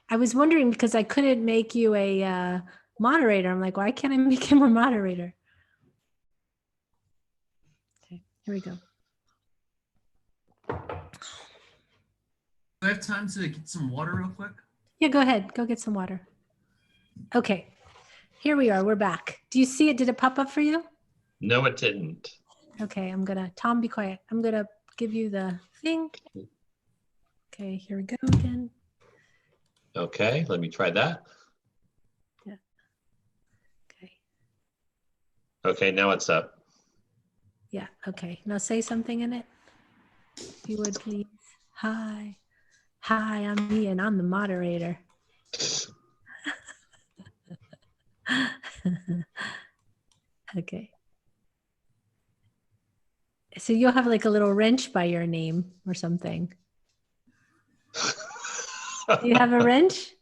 I was wondering because I couldn't make you a moderator. I'm like, why can't I make him a moderator? Okay, here we go. Do I have time to get some water real quick? Yeah, go ahead. Go get some water. Okay, here we are. We're back. Do you see it? Did it pop up for you? No, it didn't. Okay, Tom, be quiet. I'm gonna give you the thing. Okay, here we go again. Okay, let me try that. Yeah. Okay. Okay, now it's up. Yeah, okay. Now say something in it. If you would, please. Hi. Hi, I'm Ian. I'm the moderator. Okay. So you'll have like a little wrench by your name or something. Do you have a wrench?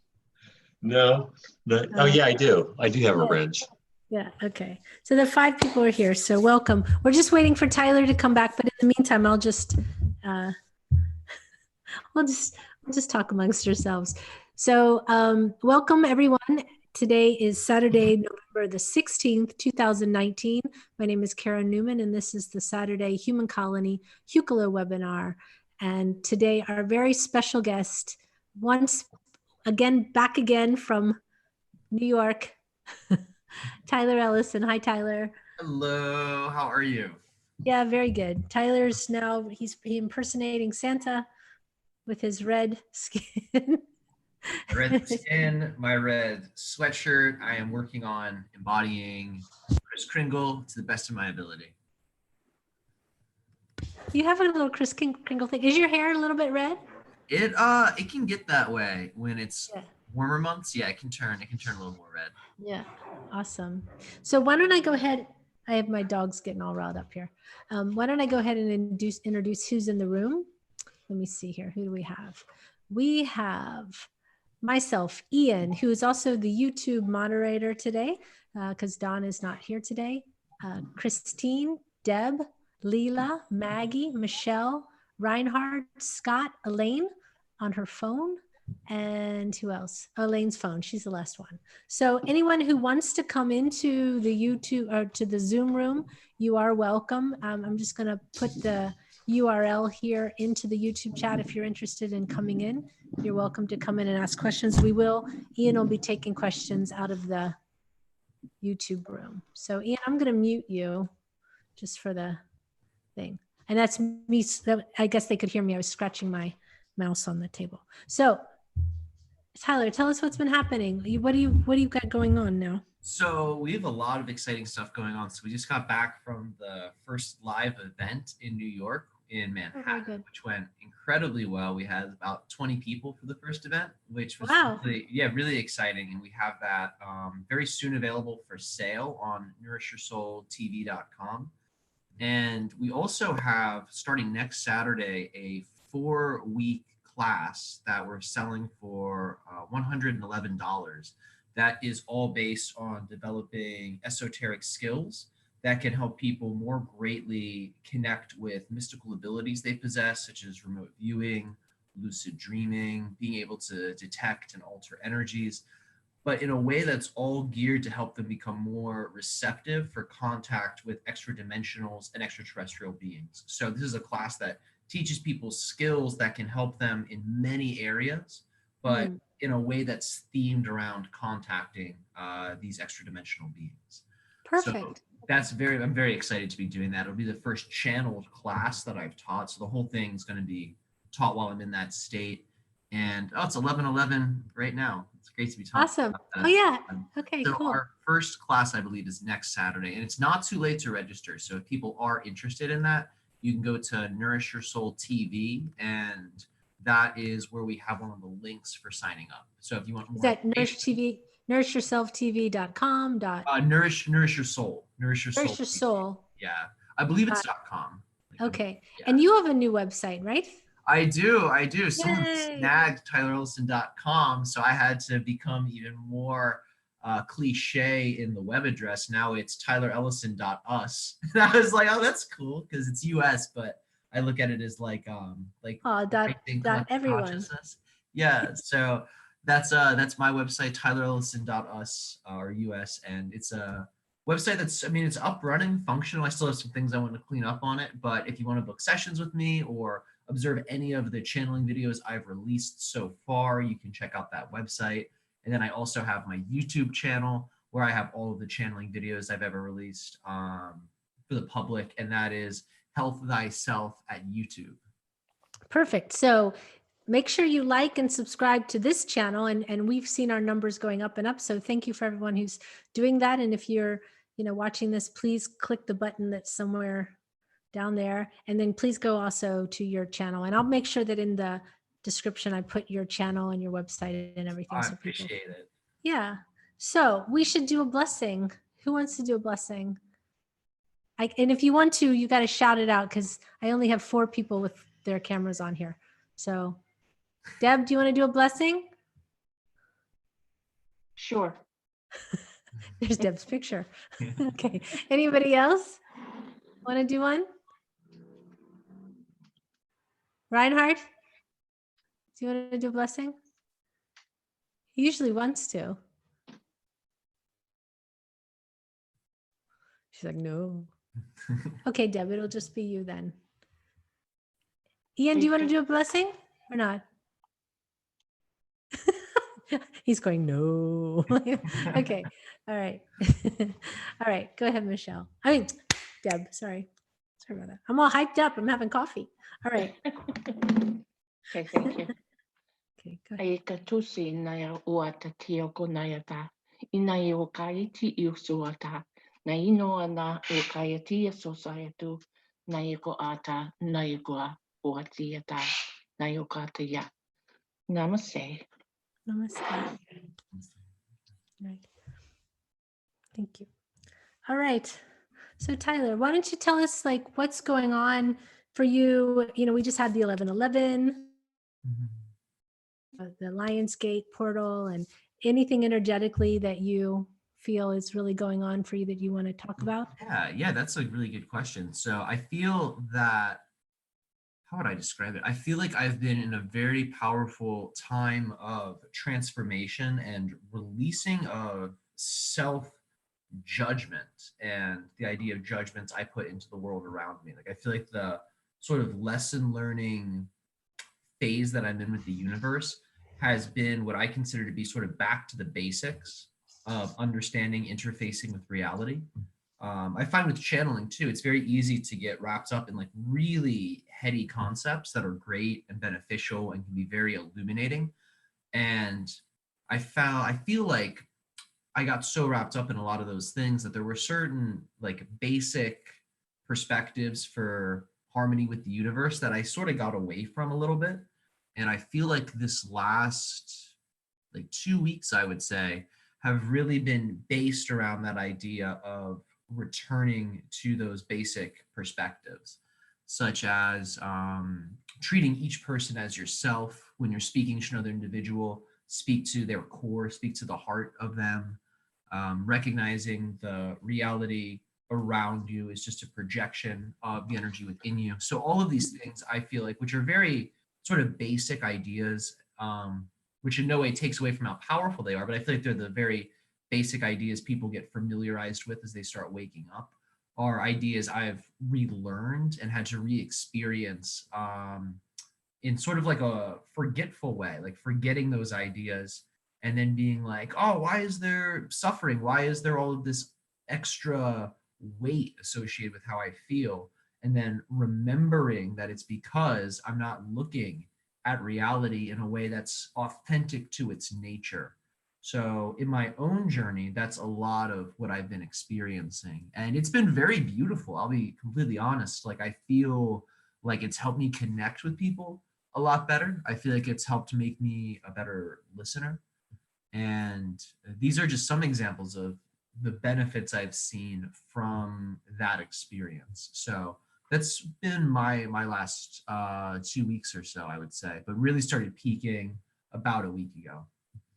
No. Oh, yeah, I do. I do have a wrench. Yeah, okay. So the 5 people are here, so welcome. We're just waiting for Tyler to come back, but in the meantime, we'll just talk amongst ourselves. So welcome everyone. Today is Saturday, November the 16th, 2019. My name is Kara Newman, and this is the Saturday Human Colony Hucolo webinar. And today our very special guest, back again from New York, Tyler Ellison. Hi, Tyler. Hello, how are you? Yeah, very good. Tyler's now, he's impersonating Santa with his red skin. Red skin, my red sweatshirt. I am working on embodying Kris Kringle to the best of my ability. You have a little Kris Kringle thing. Is your hair a little bit red? It can get that way when it's warmer months. Yeah, it can turn a little more red. Yeah, awesome. So why don't I go ahead? I have my dogs getting all riled up here. Why don't I go ahead and introduce who's in the room? Let me see here. Who do we have? We have myself, Ian, who is also the YouTube moderator today because Dawn is not here today. Christine, Deb, Leela, Maggie, Michelle, Reinhardt, Scott, Elaine on her phone. And who else? Elaine's phone. She's the last one. So anyone who wants to come into the YouTube or to the Zoom room, you are welcome. I'm just going to put the URL here into the YouTube chat. If you're interested in coming in, you're welcome to come in and ask questions. Ian will be taking questions out of the YouTube room. So Ian, I'm going to mute you just for the thing. And that's me. I guess they could hear me. I was scratching my mouse on the table. So Tyler, tell us what's been happening. What do you got going on now? So we have a lot of exciting stuff going on. So we just got back from the first live event in New York in Manhattan, which went incredibly well. We had about 20 people for the first event, which was really exciting. And we have that very soon available for sale on nourishyoursoultv.com. And we also have, starting next Saturday, a 4-week class that we're selling for $111. That is all based on developing esoteric skills that can help people more greatly connect with mystical abilities they possess, such as remote viewing, lucid dreaming, being able to detect and alter energies, but in a way that's all geared to help them become more receptive for contact with extra dimensionals and extraterrestrial beings. So this is a class that teaches people skills that can help them in many areas, but in a way that's themed around contacting these extra dimensional beings. Perfect. So I'm very excited to be doing that. It'll be the first channeled class that I've taught. So the whole thing is going to be taught while I'm in that state. And it's 11:11 right now. It's great to be talking. Awesome. Oh yeah. Okay, so cool. Our first class, I believe, is next Saturday, and it's not too late to register. So if people are interested in that, you can go to Nourish Your Soul TV, and that is where we have one of the links for signing up. So if you want more, is that Nourish TV, nourishyourselftv.com. Nourish Your Soul. Nourish Your Soul. Nourish Your Soul. Yeah, I believe it's .com. Okay, and you have a new website, right? I do. Someone snagged TylerEllison.com, so I had to become even more cliche in the web address. Now it's TylerEllison.us. And I was like, oh, that's cool because it's US, but I look at it as like dot everyone. Yeah. So That's my website, tylerellison.us or US, and it's a website that's, I mean, it's up, running, functional. I still have some things I want to clean up on it, but if you want to book sessions with me or observe any of the channeling videos I've released so far, you can check out that website. And then I also have my YouTube channel where I have all of the channeling videos I've ever released for the public, and that is Health Thyself at YouTube. Perfect. So make sure you like and subscribe to this channel, and we've seen our numbers going up and up. So thank you for everyone who's doing that. And if you're, watching this, please click the button that's somewhere down there. And then please go also to your channel. And I'll make sure that in the description, I put your channel and your website and everything. I appreciate it. Yeah. So we should do a blessing. Who wants to do a blessing? And if you want to, you got to shout it out because I only have 4 people with their cameras on here. So Deb, do you want to do a blessing? Sure. There's Deb's picture. Okay. Anybody else want to do one? Reinhardt, do you want to do a blessing? He usually wants to. She's like, no. Okay, Deb, it'll just be you then. Ian, do you want to do a blessing or not? He's going, no. Okay. All right. All right. Go ahead, Michelle. I mean, Deb, sorry. Sorry about that. I'm all hyped up. I'm having coffee. All right. Okay, thank you. Okay, go ahead. Ai ka tusi naya ua ta tio ko naya ta. Ina I o ka iti I o sua ta. Na ino ana o ka iti so sayatu. Na I ko ata na I ko a o ati ta. Na I o ka te ya. Namaste. Namaste. Right. Thank you. All right. So Tyler, why don't you tell us like what's going on for you? We just had the 11/11, the Lionsgate portal, and anything energetically that you feel is really going on for you that you want to talk about? Yeah, that's a really good question. So I feel that, how would I describe it? I feel like I've been in a very powerful time of transformation and releasing of self-judgment and the idea of judgments I put into the world around me. Like I feel like the sort of lesson learning phase that I'm in with the universe has been what I consider to be sort of back to the basics of understanding, interfacing with reality. I find with channeling too, it's very easy to get wrapped up in like really heady concepts that are great and beneficial and can be very illuminating. And I feel like I got so wrapped up in a lot of those things that there were certain like basic perspectives for harmony with the universe that I sort of got away from a little bit. And I feel like this last like 2 weeks, I would say, have really been based around that idea of returning to those basic perspectives, such as treating each person as yourself. When you're speaking to another individual, speak to their core, speak to the heart of them, recognizing the reality around you is just a projection of the energy within you. So all of these things I feel like, which are very sort of basic ideas, which in no way takes away from how powerful they are, but I feel like they're the very basic ideas people get familiarized with as they start waking up, are ideas I've relearned and had to re-experience in sort of like a forgetful way, like forgetting those ideas and then being like, oh, why is there suffering? Why is there all of this extra weight associated with how I feel? And then remembering that it's because I'm not looking at reality in a way that's authentic to its nature. So in my own journey, that's a lot of what I've been experiencing. And it's been very beautiful. I'll be completely honest. Like I feel like it's helped me connect with people a lot better. I feel like it's helped make me a better listener. And these are just some examples of the benefits I've seen from that experience. So that's been my last 2 weeks or so, I would say, but really started peaking about a week ago.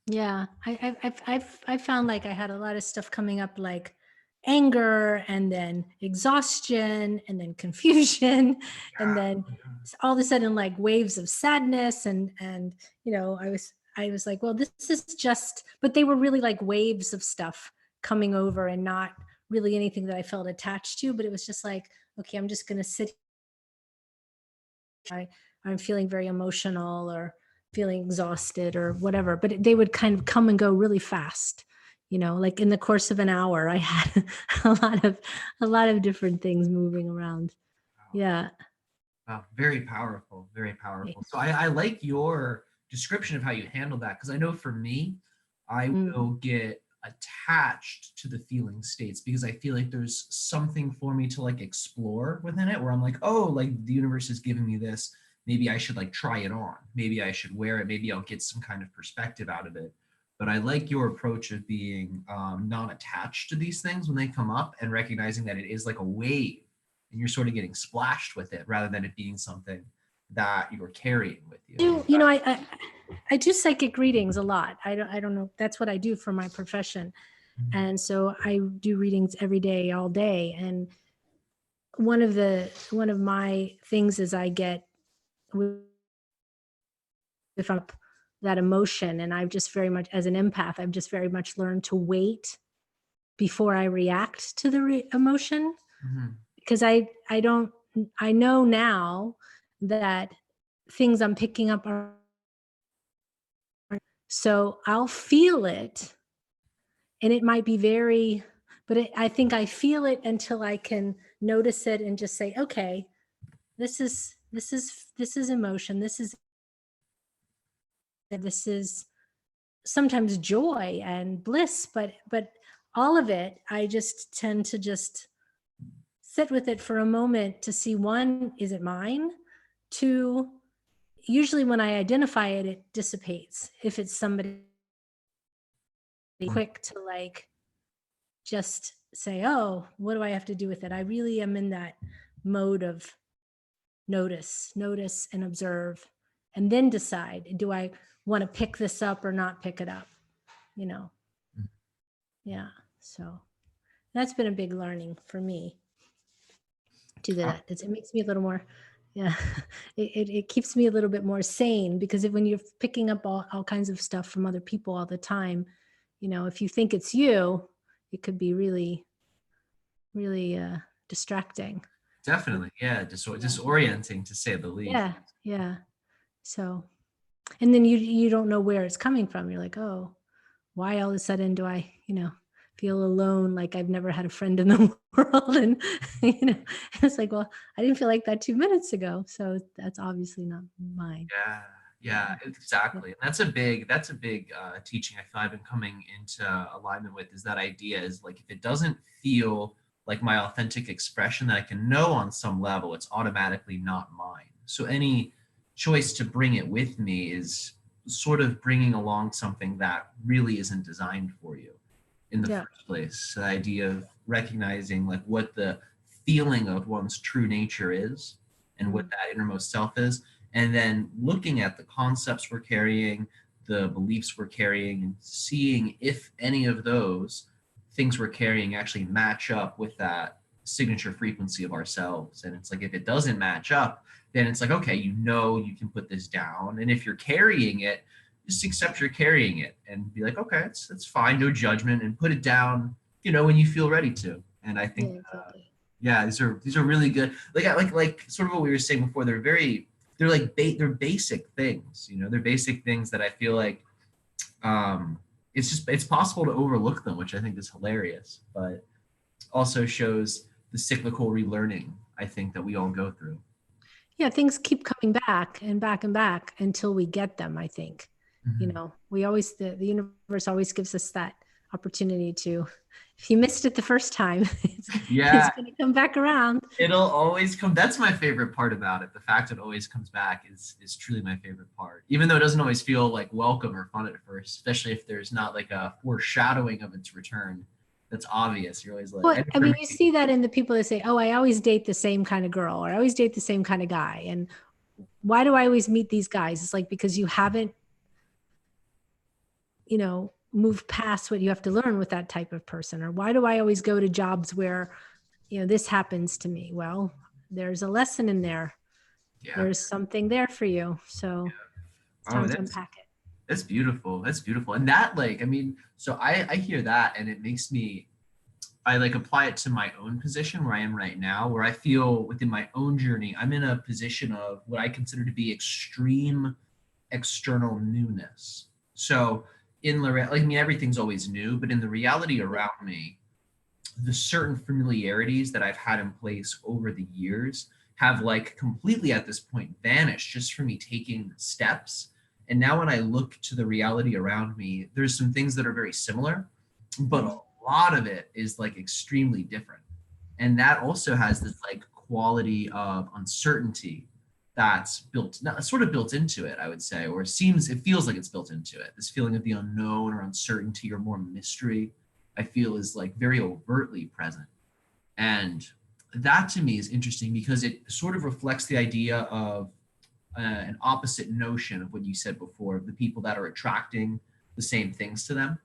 Yeah, I found like I had a lot of stuff coming up, like anger and then exhaustion and then confusion and then all of a sudden like waves of sadness and I I was like, well, this is just, but they were really like waves of stuff coming over and not really anything that I felt attached to, but it was just like, okay, I'm just going to sit. I'm feeling very emotional or feeling exhausted or whatever, but they would kind of come and go really fast. Like in the course of an hour, I had a lot of different things moving around. Yeah. Wow, very powerful, very powerful. So I like your description of how you handle that, because I know for me, I will get attached to the feeling states because I feel like there's something for me to like explore within it, where I'm like, oh, like the universe is giving me this. Maybe I should like try it on. Maybe I should wear it. Maybe I'll get some kind of perspective out of it. But I like your approach of being non-attached to these things when they come up, and recognizing that it is like a wave and you're sort of getting splashed with it rather than it being something that you're carrying with you. I do psychic readings a lot. I don't know. That's what I do for my profession. And so I do readings every day, all day. And one of my things is I get if I'm that emotion, and I've just very much, as an empath, I've just very much learned to wait before I react to the emotion. Because I know now that things I'm picking up are, so I'll feel it, and it might be I think I feel it until I can notice it and just say, okay, this is emotion. This is sometimes joy and bliss, but all of it, I just tend to just sit with it for a moment to see, one, is it mine? Two, usually when I identify it, it dissipates. If it's somebody, quick to like just say, oh, what do I have to do with it? I really am in that mode of notice and observe, and then decide, do I want to pick this up or not pick it up? Yeah. So that's been a big learning for me to do that. It makes me a little more, yeah, it keeps me a little bit more sane, because when you're picking up all kinds of stuff from other people all the time, if you think it's you, it could be really, really distracting. Definitely. Yeah. Disorienting, to say the least. Yeah. So, and then you don't know where it's coming from. You're like, oh, why all of a sudden do I, feel alone, like I've never had a friend in the world? And it's like, well, I didn't feel like that 2 minutes ago, so that's obviously not mine. Yeah, exactly. And that's a big teaching I feel I've been coming into alignment with, is that idea is like, if it doesn't feel like my authentic expression that I can know on some level, it's automatically not mine. So any choice to bring it with me is sort of bringing along something that really isn't designed for you in the first place. So the idea of recognizing like what the feeling of one's true nature is and what that innermost self is, and then looking at the concepts we're carrying, the beliefs we're carrying, and seeing if any of those things we're carrying actually match up with that signature frequency of ourselves. And it's like, if it doesn't match up, then it's like, okay, you can put this down. And if you're carrying it, just accept you're carrying it and be like, okay, it's fine, no judgment, and put it down, when you feel ready to. And I think, these are really good. Like sort of what we were saying before. They're they're basic things. They're basic things that I feel like it's possible to overlook them, which I think is hilarious, but also shows the cyclical relearning I think that we all go through. Yeah, things keep coming back and back and back until we get them, I think. We always, the universe always gives us that opportunity to, if you missed it the first time, it's going to come back around. It'll always come. That's my favorite part about it. The fact it always comes back is truly my favorite part, even though it doesn't always feel like welcome or fun at first, especially if there's not like a foreshadowing of its return that's obvious. You're always like, well, I mean, you see that in the people that say, oh, I always date the same kind of girl, or I always date the same kind of guy. And why do I always meet these guys? It's like, because you haven't, move past what you have to learn with that type of person. Or why do I always go to jobs where, this happens to me? Well, there's a lesson in there. There's something there for you. So it's time to unpack it. That's beautiful. That's beautiful. And that, like, I mean, so I hear that and it makes me, I like apply it to my own position where I am right now, where I feel within my own journey, I'm in a position of what I consider to be extreme external newness. So in the, like, I mean, everything's always new, but in the reality around me, the certain familiarities that I've had in place over the years have like completely at this point vanished just from me taking steps. And now when I look to the reality around me, there's some things that are very similar, but a lot of it is like extremely different. And that also has this like quality of uncertainty that's built, not sort of built into it, I would say, or it feels like it's built into it. This feeling of the unknown or uncertainty or more mystery, I feel is like very overtly present. And that to me is interesting because it sort of reflects the idea of an opposite notion of what you said before, of the people that are attracting the same things to them.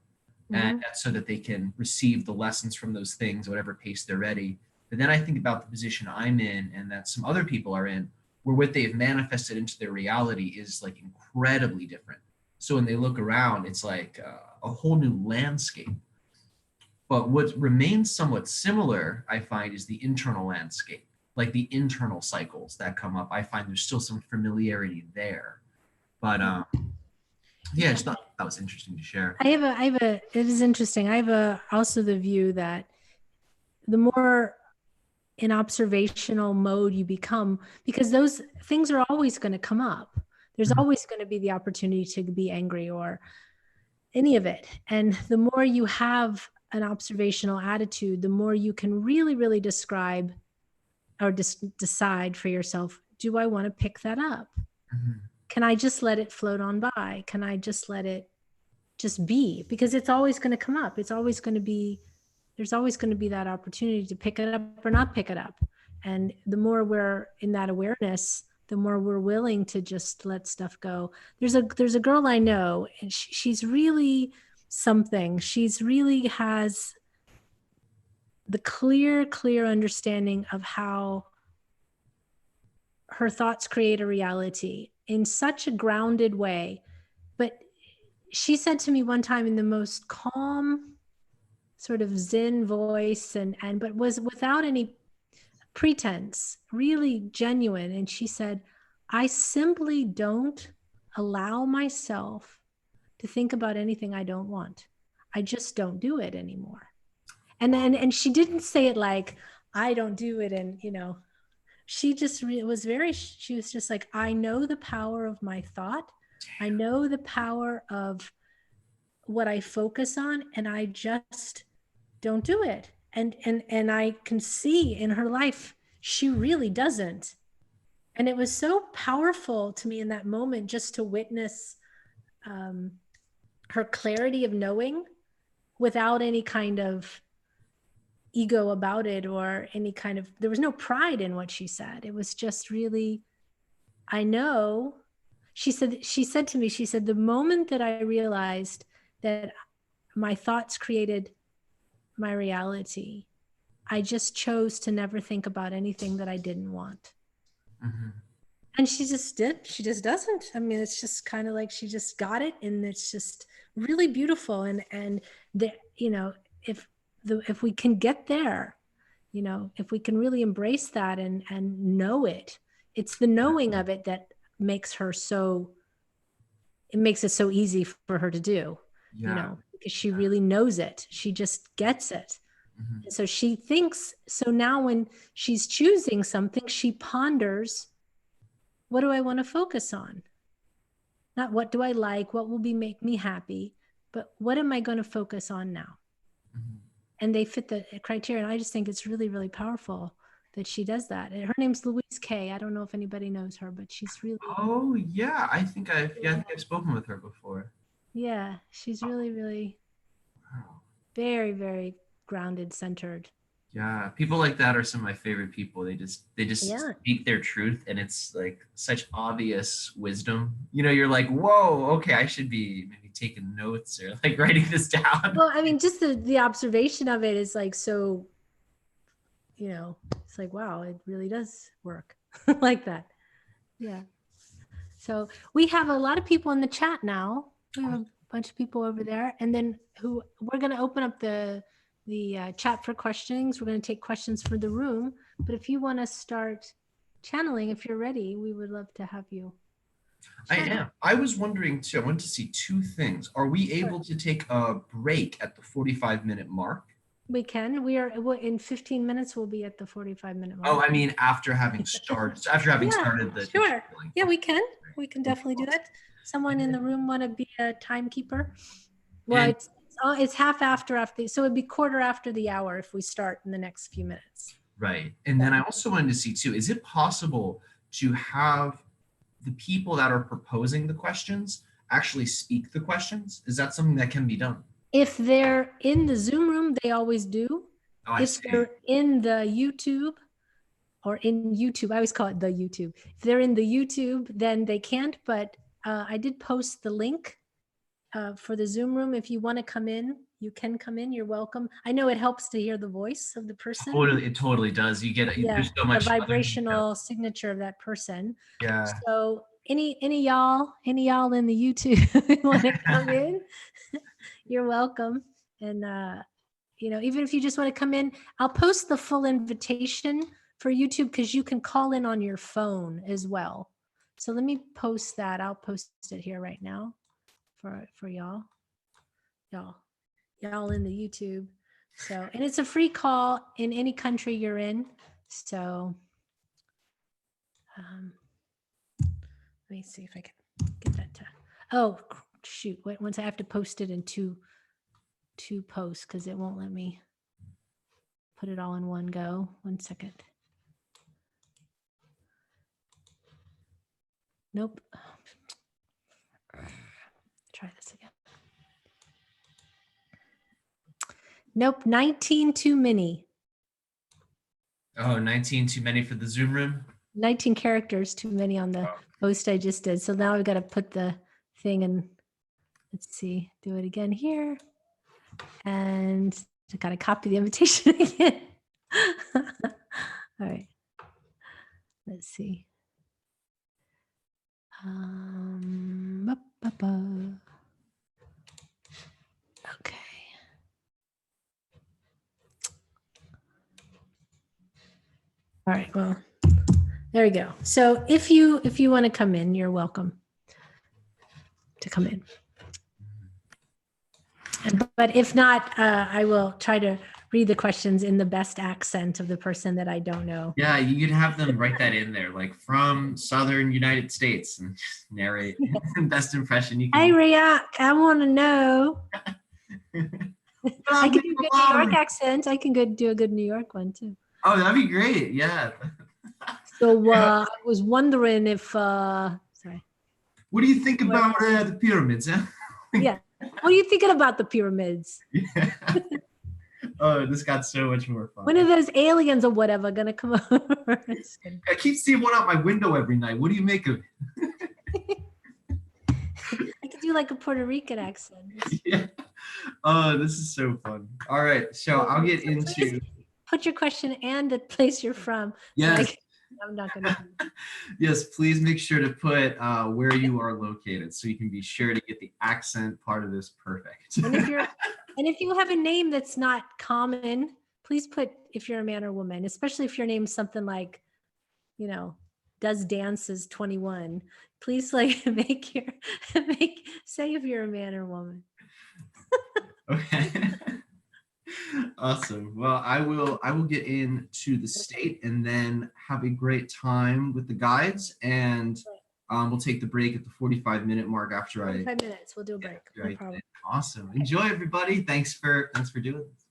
And that's so that they can receive the lessons from those things, whatever pace they're ready. But then I think about the position I'm in and that some other people are in, where what they've manifested into their reality is like incredibly different. So when they look around, it's like a whole new landscape. But what remains somewhat similar, I find, is the internal landscape, like the internal cycles that come up. I find there's still some familiarity there. But yeah, I just thought that was interesting to share. It is interesting. I have also the view that the more in observational mode you become, because those things are always going to come up. There's always going to be the opportunity to be angry or any of it. And the more you have an observational attitude, the more you can really, really describe or decide for yourself, do I want to pick that up? Can I just let it float on by? Can I just let it just be? Because it's always going to come up. It's always going to be, there's always going to be that opportunity to pick it up or not pick it up. And the more we're in that awareness, the more we're willing to just let stuff go. There's a girl I know, and she's really something. She's really has the clear understanding of how her thoughts create a reality in such a grounded way. But she said to me one time in the most calm, sort of Zen voice, but was without any pretense, really genuine. And she said, I simply don't allow myself to think about anything I don't want. I just don't do it anymore. And she didn't say it like, I don't do it. And, she just she was just like, I know the power of my thought. I know the power of what I focus on, and I just don't do it. And I can see in her life, she really doesn't. And it was so powerful to me in that moment just to witness her clarity of knowing without any kind of ego about it or any kind of, there was no pride in what she said. It was just really, I know. She said to me, she said, the moment that I realized that my thoughts created my reality, I just chose to never think about anything that I didn't want. And she just doesn't. I mean, it's just kind of like she just got it, and it's just really beautiful. And the, if we can get there, if we can really embrace that and know it, it's the knowing of it that makes it so easy for her to do, because she really knows it. She just gets it. And so she thinks, so now when she's choosing something, she ponders, what do I want to focus on? Not what do I like, what will make me happy, but what am I going to focus on now? And they fit the criteria. And I just think it's really, really powerful that she does that. And her name's Louise Kay. I don't know if anybody knows her, but she's really. Oh yeah, I think I've spoken with her before. Yeah, she's really, really very, very grounded, centered. Yeah, people like that are some of my favorite people. They just speak their truth, and it's like such obvious wisdom. You're like, whoa, okay, I should be maybe taking notes or like writing this down. Well, I mean, just the observation of it is like, so, it's like, wow, it really does work like that. Yeah. So we have a lot of people in the chat now. We have a bunch of people over there, and then we're going to open up the chat for questions. We're going to take questions for the room, but if you want to start channeling, if you're ready, we would love to have you. I am. I was wondering too, I wanted to see two things. Are we able to take a break at the 45-minute mark? We can. We are in 15 minutes. We'll be at the 45-minute mark. Oh, I mean, after having started the sure. Yeah, we can. We can definitely do that. Someone in the room want to be a timekeeper? Well, it's half after, so it'd be quarter after the hour if we start in the next few minutes. Right. And then I also wanted to see too, is it possible to have the people that are proposing the questions actually speak the questions? Is that something that can be done? If they're in the Zoom room, they always do. Oh, if they're in the YouTube or in YouTube, I always call it the YouTube. If they're in the YouTube, then they can't, but I did post the link for the Zoom room. If you want to come in, you can come in. You're welcome. I know it helps to hear the voice of the person. Totally, it totally does. You get there's so much the vibrational signature of that person. Yeah. So any y'all in the YouTube want to come in, you're welcome. And even if you just want to come in, I'll post the full invitation for YouTube because you can call in on your phone as well. So let me post that. I'll post it here right now for y'all in the YouTube. So, and it's a free call in any country you're in. So let me see if I can get that to, oh shoot, wait, once I have to post it in two posts because it won't let me put it all in one go. 1 second. Nope. Try this again. Nope, 19 too many. Oh, 19 too many for the Zoom room? 19 characters too many on the post I just did. So now I've got to put the thing in. Let's see, do it again here. And I got to copy the invitation again. All right. Let's see. Okay. All right, well, there we go. So if you want to come in, you're welcome to come in. But if not, I will try to read the questions in the best accent of the person that I don't know. Yeah, you could have them write that in there, like from Southern United States, and just narrate best impression you can. Hey, Riak, I want to know. I can do a good New York accent. I can do a good New York one too. Oh, that'd be great. Yeah. So I was wondering if, sorry. What do you think about the pyramids? Huh? Yeah. What are you thinking about the pyramids? Yeah. Oh, this got so much more fun. When are those aliens or whatever gonna come over? I keep seeing one out my window every night. What do you make of it? I could do like a Puerto Rican accent. Yeah. Oh, this is so fun. All right, so I'll get into. Put your question and the place you're from. Yes. I'm not gonna. Yes, please make sure to put where you are located so you can be sure to get the accent part of this perfect. And if you have a name that's not common, please put if you're a man or woman, especially if your name's something like, does dances 21. Please say if you're a man or woman. Okay. Awesome. Well, I will get into the state and then have a great time with the guides, and we'll take the break at the 45-minute mark after 45 minutes. We'll do a break. No problem. Awesome. Enjoy, everybody. Thanks for doing this.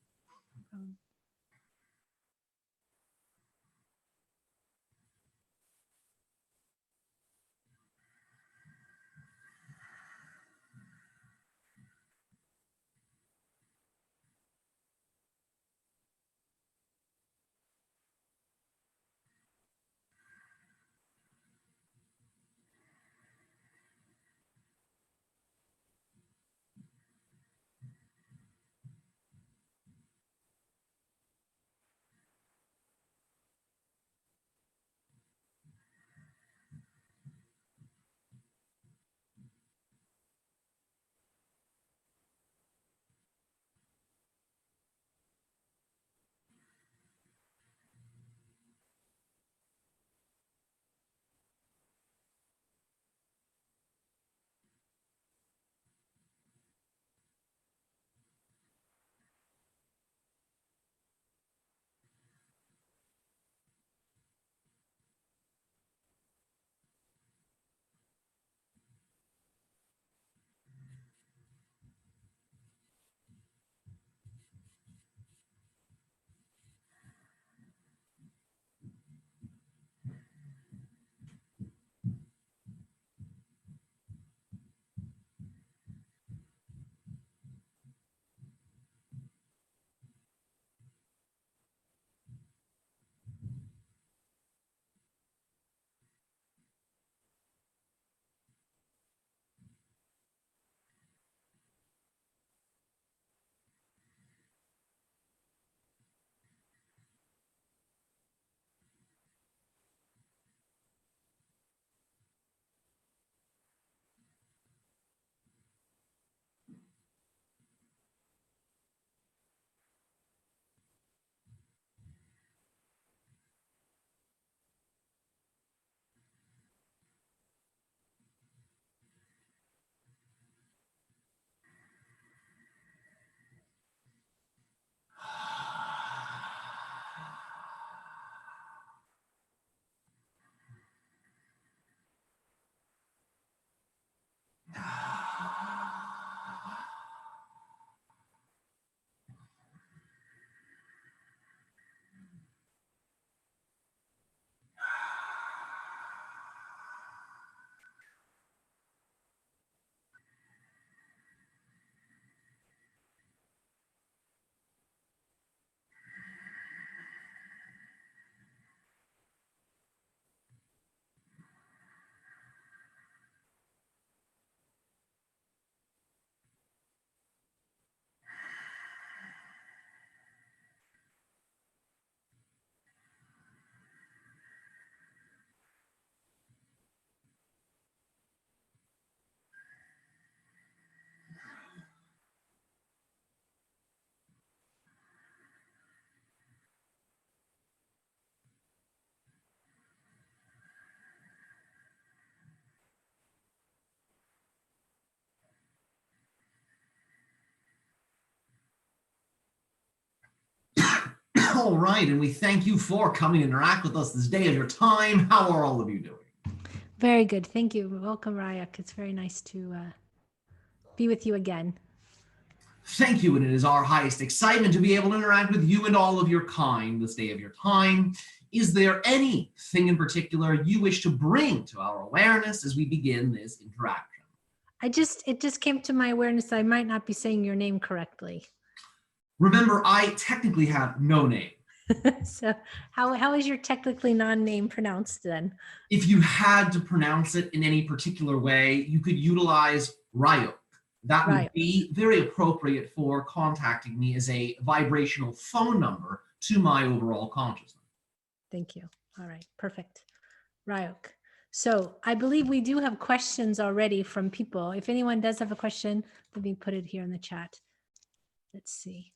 All right, and we thank you for coming to interact with us this day of your time. How are all of you doing? Very good. Thank you. Welcome, Ryak. It's very nice to be with you again. Thank you, and it is our highest excitement to be able to interact with you and all of your kind this day of your time. Is there anything in particular you wish to bring to our awareness as we begin this interaction? It just came to my awareness that I might not be saying your name correctly. Remember, I technically have no name. So how is your technically non-name pronounced then? If you had to pronounce it in any particular way, you could utilize Ryok. That would be very appropriate for contacting me as a vibrational phone number to my overall consciousness. Thank you. All right, perfect. Ryok. So I believe we do have questions already from people. If anyone does have a question, let me put it here in the chat. Let's see.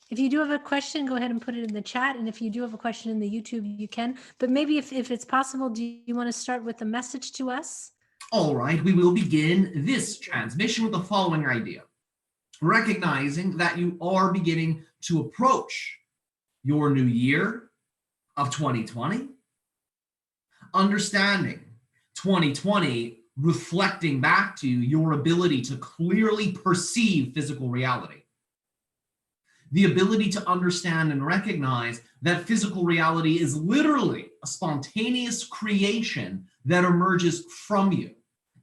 If you do have a question, go ahead and put it in the chat. And if you do have a question in the YouTube, you can. But maybe if it's possible, do you want to start with a message to us? All right, we will begin this transmission with the following idea. Recognizing that you are beginning to approach your new year of 2020. Understanding 2020 reflecting back to your ability to clearly perceive physical reality. The ability to understand and recognize that physical reality is literally a spontaneous creation that emerges from you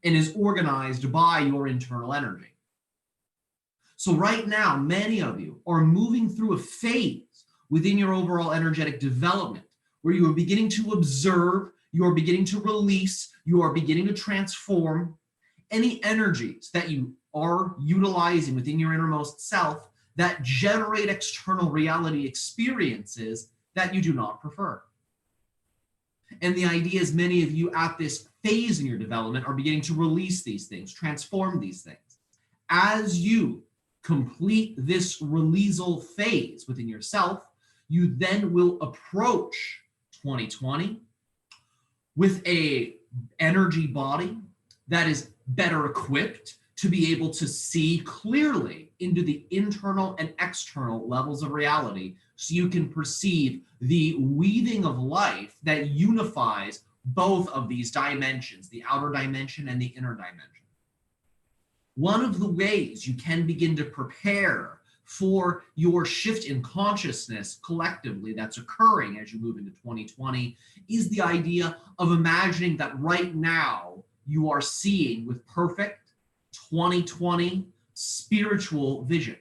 and is organized by your internal energy. So right now, many of you are moving through a phase within your overall energetic development where you are beginning to observe, you are beginning to release, you are beginning to transform any energies that you are utilizing within your innermost self that generate external reality experiences that you do not prefer. And the idea is many of you at this phase in your development are beginning to release these things, transform these things. As you complete this releasal phase within yourself, you then will approach 2020 with a energy body that is better equipped to be able to see clearly into the internal and external levels of reality so you can perceive the weaving of life that unifies both of these dimensions, the outer dimension and the inner dimension. One of the ways you can begin to prepare for your shift in consciousness collectively that's occurring as you move into 2020 is the idea of imagining that right now you are seeing with perfect 2020 spiritual vision.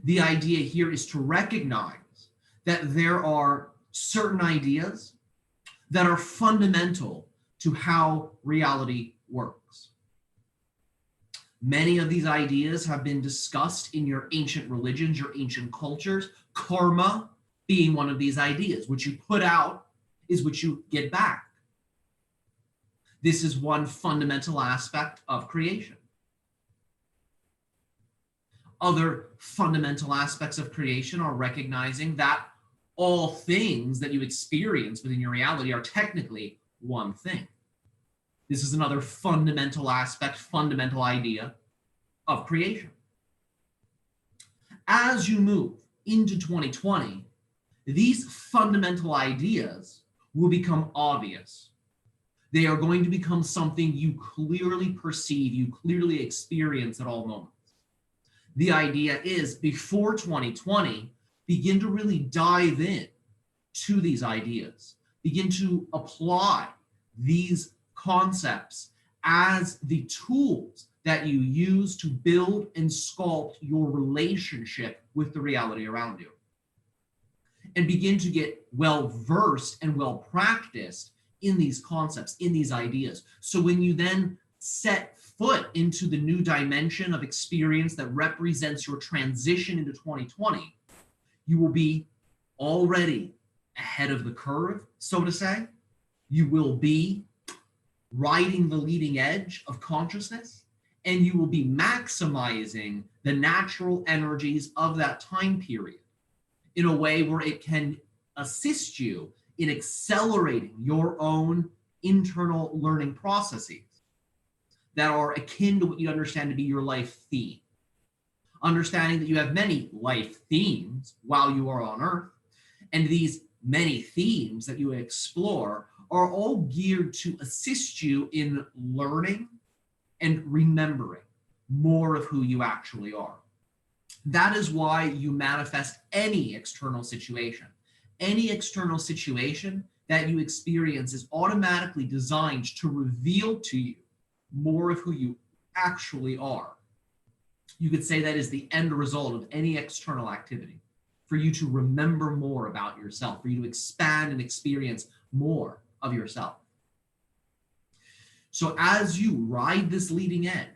The idea here is to recognize that there are certain ideas that are fundamental to how reality works. Many of these ideas have been discussed in your ancient religions, your ancient cultures, karma being one of these ideas. What you put out is what you get back. This is one fundamental aspect of creation. Other fundamental aspects of creation are recognizing that all things that you experience within your reality are technically one thing. This is another fundamental aspect, fundamental idea of creation. As you move into 2020, these fundamental ideas will become obvious. They are going to become something you clearly perceive, you clearly experience at all moments. The idea is before 2020, begin to really dive in to these ideas, begin to apply these concepts as the tools that you use to build and sculpt your relationship with the reality around you. And begin to get well versed and well practiced in these concepts, in these ideas. So when you then set foot into the new dimension of experience that represents your transition into 2020, you will be already ahead of the curve, so to say. You will be riding the leading edge of consciousness, and you will be maximizing the natural energies of that time period in a way where it can assist you in accelerating your own internal learning processes that are akin to what you understand to be your life theme. Understanding that you have many life themes while you are on Earth, and these many themes that you explore are all geared to assist you in learning and remembering more of who you actually are. That is why you manifest any external situation. Any external situation that you experience is automatically designed to reveal to you more of who you actually are. You could say that is the end result of any external activity, for you to remember more about yourself, for you to expand and experience more of yourself. So as you ride this leading edge,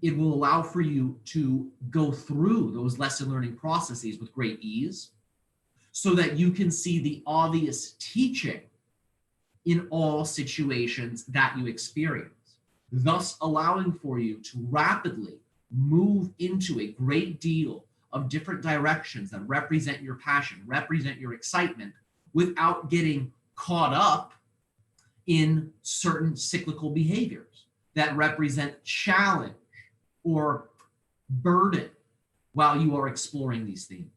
it will allow for you to go through those lesson learning processes with great ease, so that you can see the obvious teaching in all situations that you experience, thus allowing for you to rapidly move into a great deal of different directions that represent your passion, represent your excitement, without getting caught up in certain cyclical behaviors that represent challenge or burden while you are exploring these themes.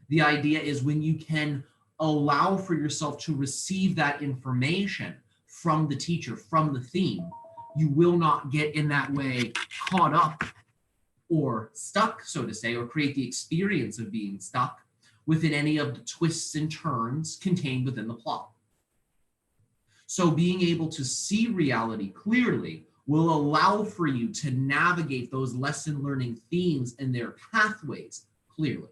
The idea is when you can allow for yourself to receive that information from the teacher, from the theme, you will not get in that way caught up or stuck, so to say, or create the experience of being stuck within any of the twists and turns contained within the plot. So being able to see reality clearly will allow for you to navigate those lesson learning themes and their pathways clearly.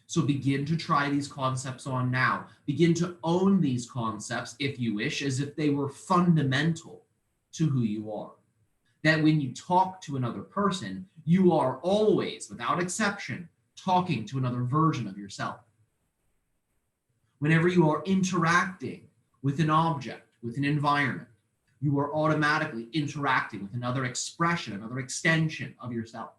So begin to try these concepts on now. Begin to own these concepts, if you wish, as if they were fundamental to who you are. That when you talk to another person, you are always, without exception, talking to another version of yourself. Whenever you are interacting with an object, with an environment, you are automatically interacting with another expression, another extension of yourself.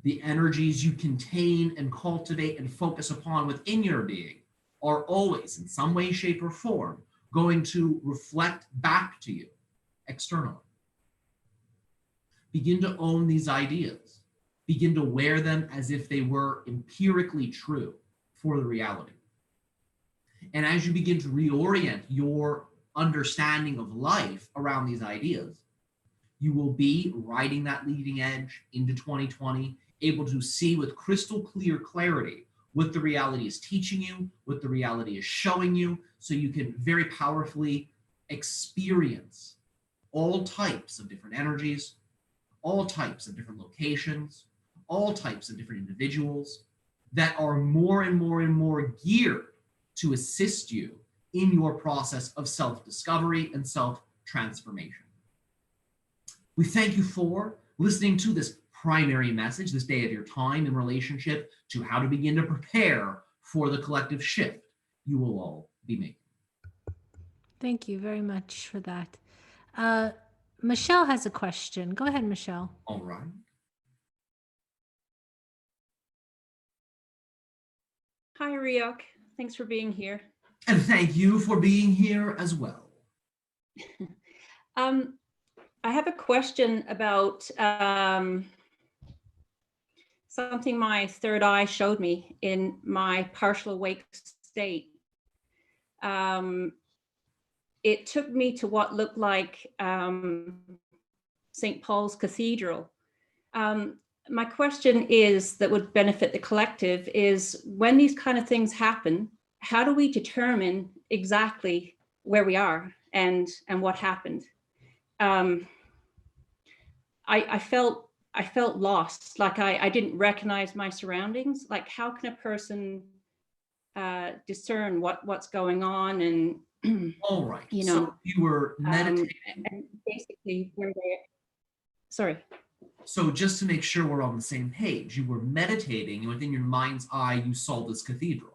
The energies you contain and cultivate and focus upon within your being are always, in some way, shape, or form, going to reflect back to you externally. Begin to own these ideas. Begin to wear them as if they were empirically true for the reality. And as you begin to reorient your understanding of life around these ideas, you will be riding that leading edge into 2020, able to see with crystal clear clarity what the reality is teaching you, what the reality is showing you, so you can very powerfully experience all types of different energies, all types of different locations, all types of different individuals that are more and more and more geared to assist you in your process of self-discovery and self-transformation. We thank you for listening to this primary message, this day of your time in relationship to how to begin to prepare for the collective shift you will all be making. Thank you very much for that. Michelle has a question. Go ahead, Michelle. All right. Hi, Ryuk. Thanks for being here. And thank you for being here as well. I have a question about something my third eye showed me in my partial awake state. it took me to what looked like St. Paul's Cathedral. My question is, that would benefit the collective, is when these kind of things happen, how do we determine exactly where we are and what happened? I felt lost, like I didn't recognize my surroundings. Like, how can a person discern what's going on? And All right. you know, so you were meditating. And basically where they, sorry. So just to make sure we're on the same page, you were meditating, and within your mind's eye, you saw this cathedral.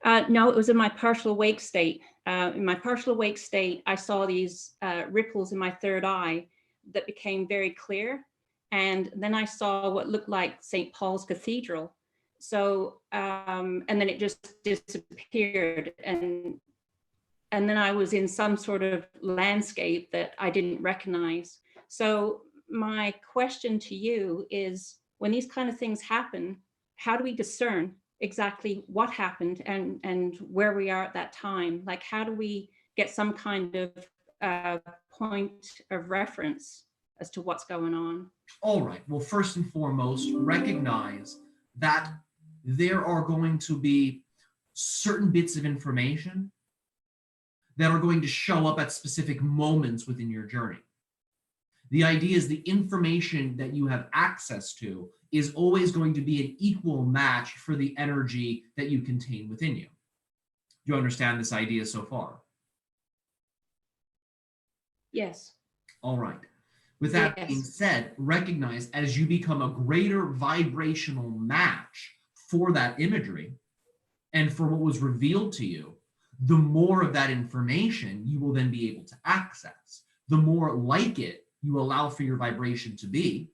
No, it was in my partial awake state. In my partial awake state, I saw these ripples in my third eye that became very clear. And then I saw what looked like St. Paul's Cathedral. So, and then it just disappeared. And then I was in some sort of landscape that I didn't recognize. So my question to you is, when these kind of things happen, how do we discern exactly what happened and where we are at that time? Like, how do we get some kind of point of reference as to what's going on? All right. Well, first and foremost, recognize that there are going to be certain bits of information that are going to show up at specific moments within your journey. The idea is the information that you have access to is always going to be an equal match for the energy that you contain within you. Do you understand this idea so far? Yes. All right. With that being said, recognize as you become a greater vibrational match for that imagery and for what was revealed to you, the more of that information you will then be able to access. The more like it you allow for your vibration to be,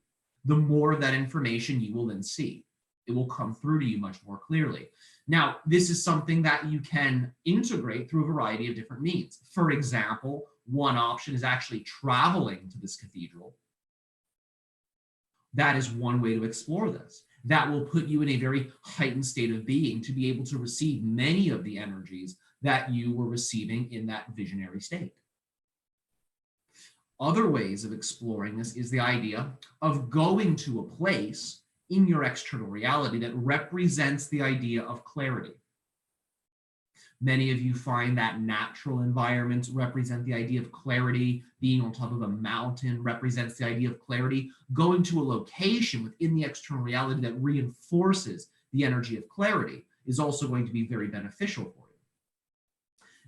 the more of that information you will then see. It will come through to you much more clearly. Now, this is something that you can integrate through a variety of different means. For example, one option is actually traveling to this cathedral. That is one way to explore this. That will put you in a very heightened state of being to be able to receive many of the energies that you were receiving in that visionary state. Other ways of exploring this is the idea of going to a place in your external reality that represents the idea of clarity. Many of you find that natural environments represent the idea of clarity. Being on top of a mountain represents the idea of clarity. Going to a location within the external reality that reinforces the energy of clarity is also going to be very beneficial for you.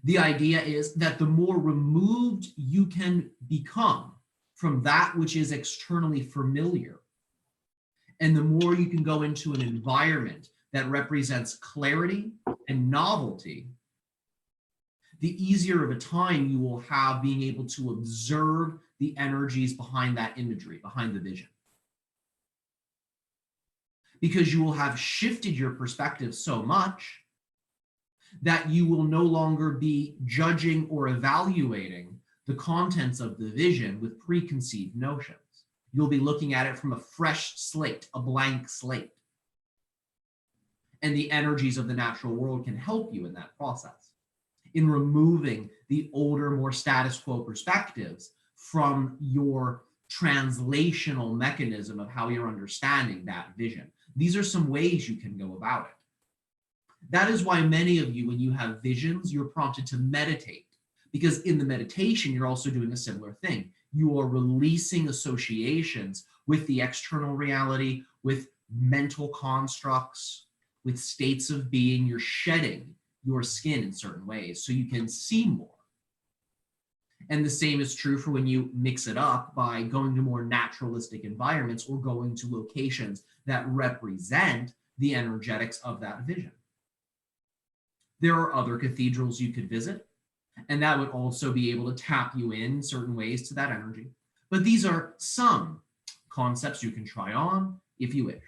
The idea is that the more removed you can become from that which is externally familiar, and the more you can go into an environment that represents clarity and novelty, the easier of a time you will have being able to observe the energies behind that imagery, behind the vision. Because you will have shifted your perspective so much that you will no longer be judging or evaluating the contents of the vision with preconceived notions. You'll be looking at it from a fresh slate, a blank slate. And the energies of the natural world can help you in that process, in removing the older, more status quo perspectives from your translational mechanism of how you're understanding that vision. These are some ways you can go about it. That is why many of you, when you have visions, you're prompted to meditate, because in the meditation, you're also doing a similar thing. You are releasing associations with the external reality, with mental constructs, with states of being. You're shedding your skin in certain ways so you can see more. And the same is true for when you mix it up by going to more naturalistic environments or going to locations that represent the energetics of that vision. There are other cathedrals you could visit, and that would also be able to tap you in certain ways to that energy. But these are some concepts you can try on if you wish.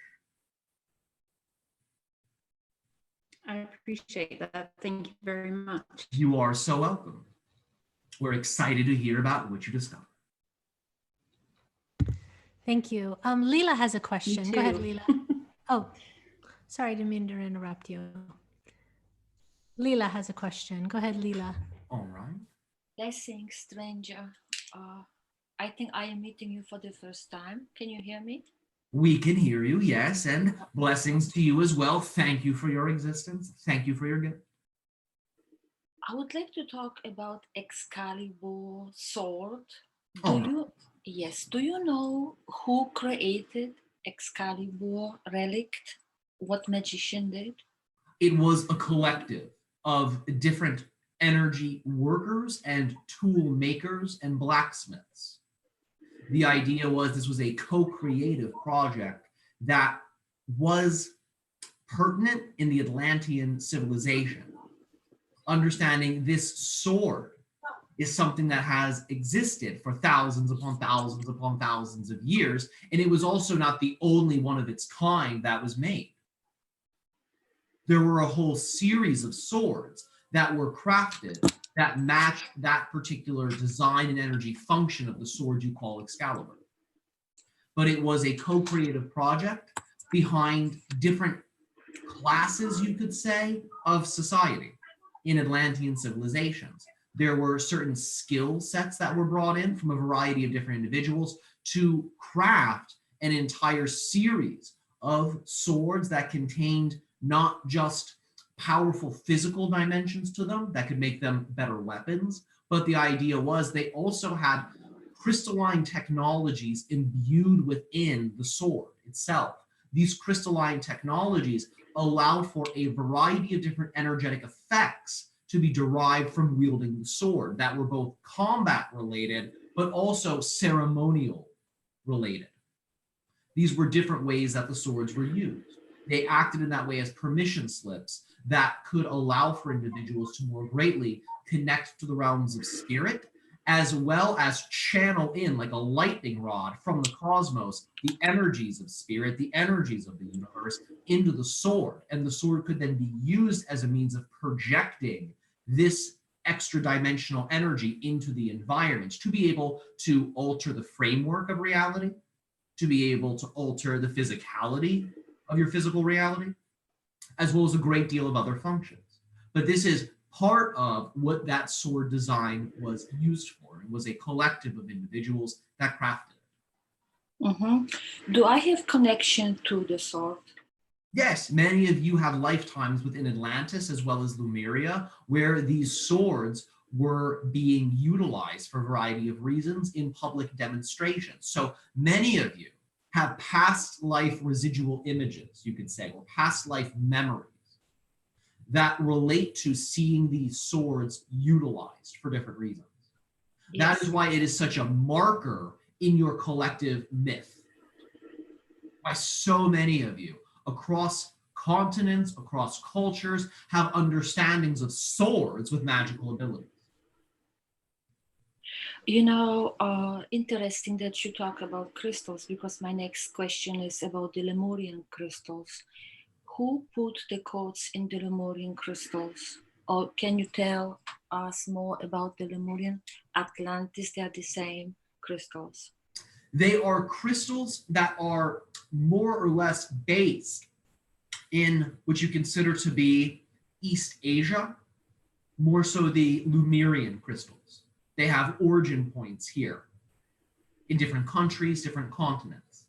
I appreciate that. Thank you very much. You are so welcome. We're excited to hear about what you discover. Thank you. Leela has a question. Go ahead, too. Leela. Oh, sorry, I didn't mean to interrupt you. Leela has a question. Go ahead, Leela. All right. Blessing, stranger. I think I am meeting you for the first time. Can you hear me? We can hear you, yes, and blessings to you as well. Thank you for your existence. Thank you for your gift. I would like to talk about Excalibur sword. Yes, do you know who created Excalibur relic? What magician did? It was a collective of different energy workers and tool makers and blacksmiths. The idea was this was a co-creative project that was pertinent in the Atlantean civilization. Understanding this sword is something that has existed for thousands upon thousands upon thousands of years, and it was also not the only one of its kind that was made. There were a whole series of swords that were crafted that matched that particular design and energy function of the sword you call Excalibur. But it was a co-creative project behind different classes, you could say, of society in Atlantean civilizations. There were certain skill sets that were brought in from a variety of different individuals to craft an entire series of swords that contained not just powerful physical dimensions to them that could make them better weapons, but the idea was they also had crystalline technologies imbued within the sword itself. These crystalline technologies allowed for a variety of different energetic effects to be derived from wielding the sword that were both combat related, but also ceremonial related. These were different ways that the swords were used. They acted in that way as permission slips that could allow for individuals to more greatly connect to the realms of spirit, as well as channel in, like a lightning rod from the cosmos, the energies of spirit, the energies of the universe into the sword. And the sword could then be used as a means of projecting this extra dimensional energy into the environment to be able to alter the framework of reality, to be able to alter the physicality of your physical reality, as well as a great deal of other functions. But this is part of what that sword design was used for. It was a collective of individuals that crafted it. Mm-hmm. Do I have connection to the sword? Yes, many of you have lifetimes within Atlantis as well as Lemuria, where these swords were being utilized for a variety of reasons in public demonstrations. So many of you have past life residual images, you could say, or past life memories that relate to seeing these swords utilized for different reasons. Yes. That is why it is such a marker in your collective myth. Why so many of you across continents, across cultures, have understandings of swords with magical abilities. You know, interesting that you talk about crystals, because my next question is about the Lemurian crystals. Who put the codes in the Lemurian crystals? Or can you tell us more about the Lemurian Atlantis? They are the same crystals. They are crystals that are more or less based in what you consider to be East Asia, more so the Lemurian crystals. They have origin points here in different countries, different continents,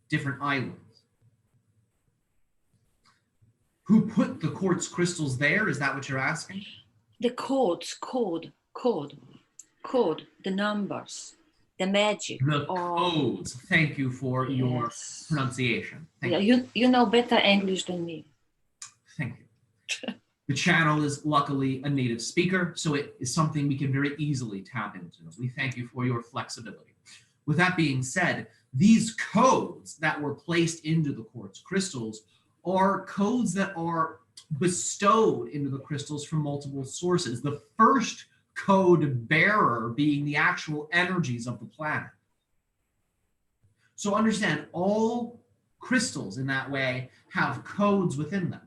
different islands. Who put the quartz crystals there? Is that what you're asking? The codes, code, the numbers, the magic. The codes. Thank you for your pronunciation. Thank you. You know better English than me. Thank you. The channel is luckily a native speaker, so it is something we can very easily tap into. We thank you for your flexibility. With that being said, these codes that were placed into the quartz crystals are codes that are bestowed into the crystals from multiple sources. The first code bearer being the actual energies of the planet. So understand, all crystals in that way have codes within them.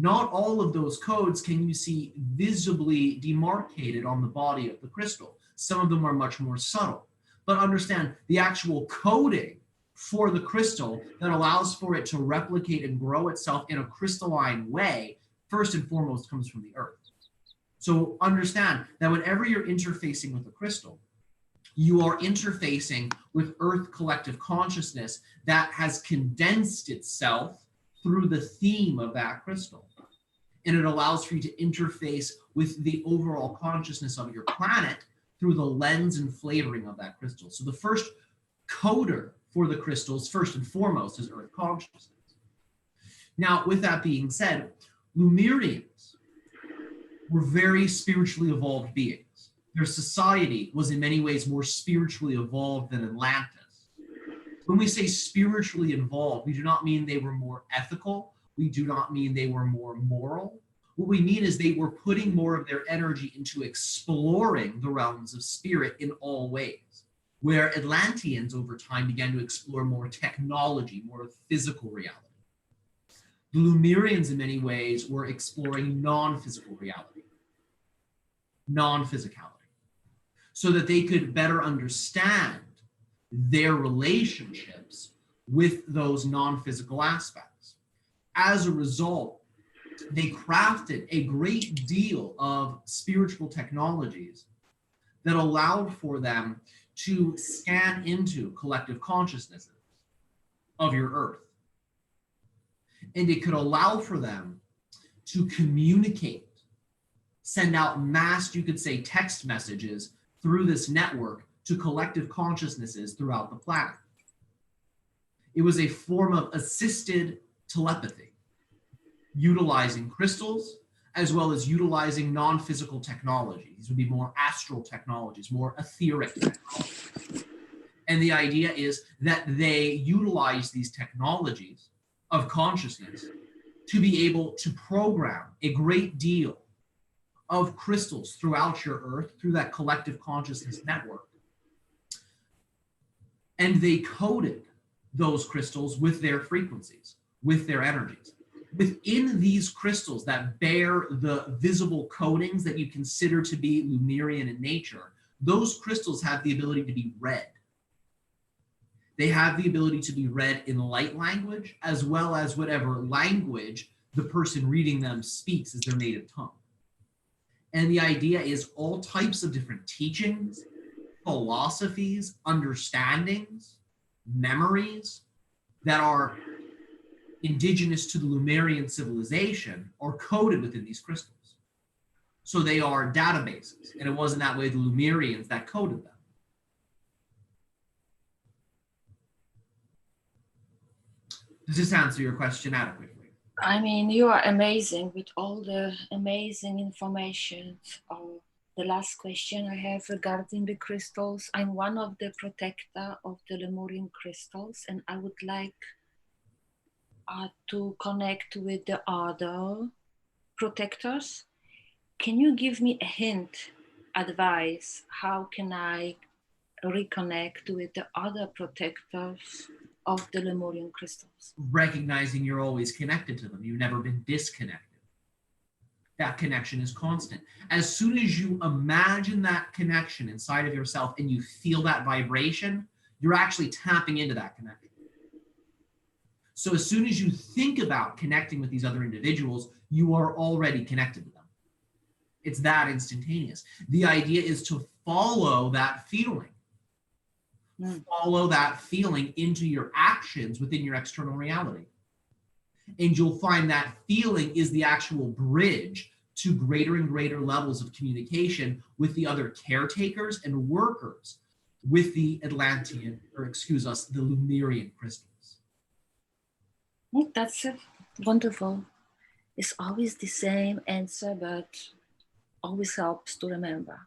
Not all of those codes can you see visibly demarcated on the body of the crystal. Some of them are much more subtle. But understand, the actual coding for the crystal that allows for it to replicate and grow itself in a crystalline way, first and foremost comes from the earth. So understand that whenever you're interfacing with a crystal, you are interfacing with earth collective consciousness that has condensed itself through the theme of that crystal. And it allows for you to interface with the overall consciousness of your planet through the lens and flavoring of that crystal. So the first coder for the crystals, first and foremost, is earth consciousness. Now, with that being said, Lemurians were very spiritually evolved beings. Their society was in many ways more spiritually evolved than Atlantis. When we say spiritually involved, we do not mean they were more ethical. We do not mean they were more moral. What we mean is they were putting more of their energy into exploring the realms of spirit in all ways, where Atlanteans over time began to explore more technology, more physical reality. The Lemurians in many ways were exploring non-physical reality, non-physicality, so that they could better understand their relationships with those non-physical aspects. As a result, they crafted a great deal of spiritual technologies that allowed for them to scan into collective consciousnesses of your earth. And it could allow for them to communicate, send out mass, you could say, text messages through this network to collective consciousnesses throughout the planet. It was a form of assisted telepathy, utilizing crystals as well as utilizing non-physical technology. These would be more astral technologies, more etheric technologies. And the idea is that they utilize these technologies of consciousness to be able to program a great deal of crystals throughout your earth, through that collective consciousness network. And they coded those crystals with their frequencies, with their energies. Within these crystals that bear the visible codings that you consider to be Lemurian in nature, those crystals have the ability to be read. They have the ability to be read in light language, as well as whatever language the person reading them speaks as their native tongue. And the idea is all types of different teachings, philosophies, understandings, memories that are indigenous to the Lemurian civilization are coded within these crystals. So they are databases, and it wasn't that way the Lemurians that coded them. Does this answer your question adequately? I mean, you are amazing with all the amazing information. The last question I have regarding the crystals. I'm one of the protector of the Lemurian crystals, and I would like to connect with the other protectors. Can you give me a hint, advice, how can I reconnect with the other protectors of the Lemurian crystals? Recognizing you're always connected to them. You've never been disconnected. That connection is constant. As soon as you imagine that connection inside of yourself and you feel that vibration, you're actually tapping into that connection. So as soon as you think about connecting with these other individuals, you are already connected to them. It's that instantaneous. The idea is to follow that feeling. Follow that feeling into your actions within your external reality. And you'll find that feeling is the actual bridge to greater and greater levels of communication with the other caretakers and workers with the Atlantean, or excuse us, the Lemurian crystals. That's wonderful. It's always the same answer, but always helps to remember.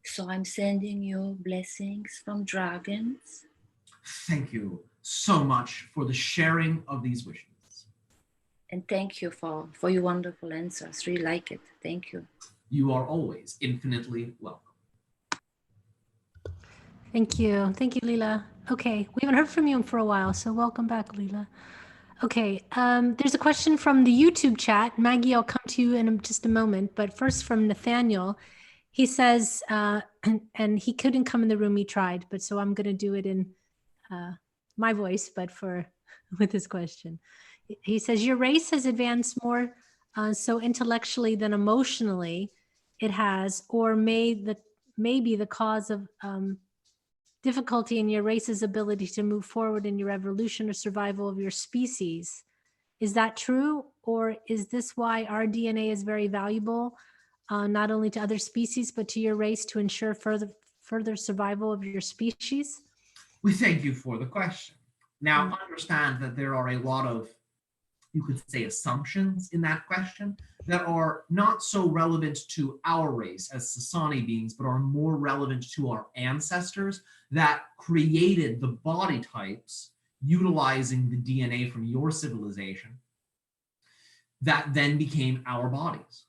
So I'm sending you blessings from dragons. Thank you so much for the sharing of these wishes. And thank you for your wonderful answers. Really like it. Thank you. You are always infinitely welcome. Thank you. Thank you, Leela. Okay, we haven't heard from you for a while, so welcome back, Leela. Okay, there's a question from the YouTube chat. Maggie, I'll come to you in just a moment, but first from Nathaniel. He says, and he couldn't come in the room, he tried, but so I'm going to do it in my voice, but with his question. He says, your race has advanced more so intellectually than emotionally it has, or may be the cause of difficulty in your race's ability to move forward in your evolution or survival of your species. Is that true? Or is this why our DNA is very valuable, not only to other species, but to your race to ensure further survival of your species? We thank you for the question. Now, understand that there are a lot of, you could say, assumptions in that question that are not so relevant to our race as Sasani beings, but are more relevant to our ancestors that created the body types utilizing the DNA from your civilization that then became our bodies.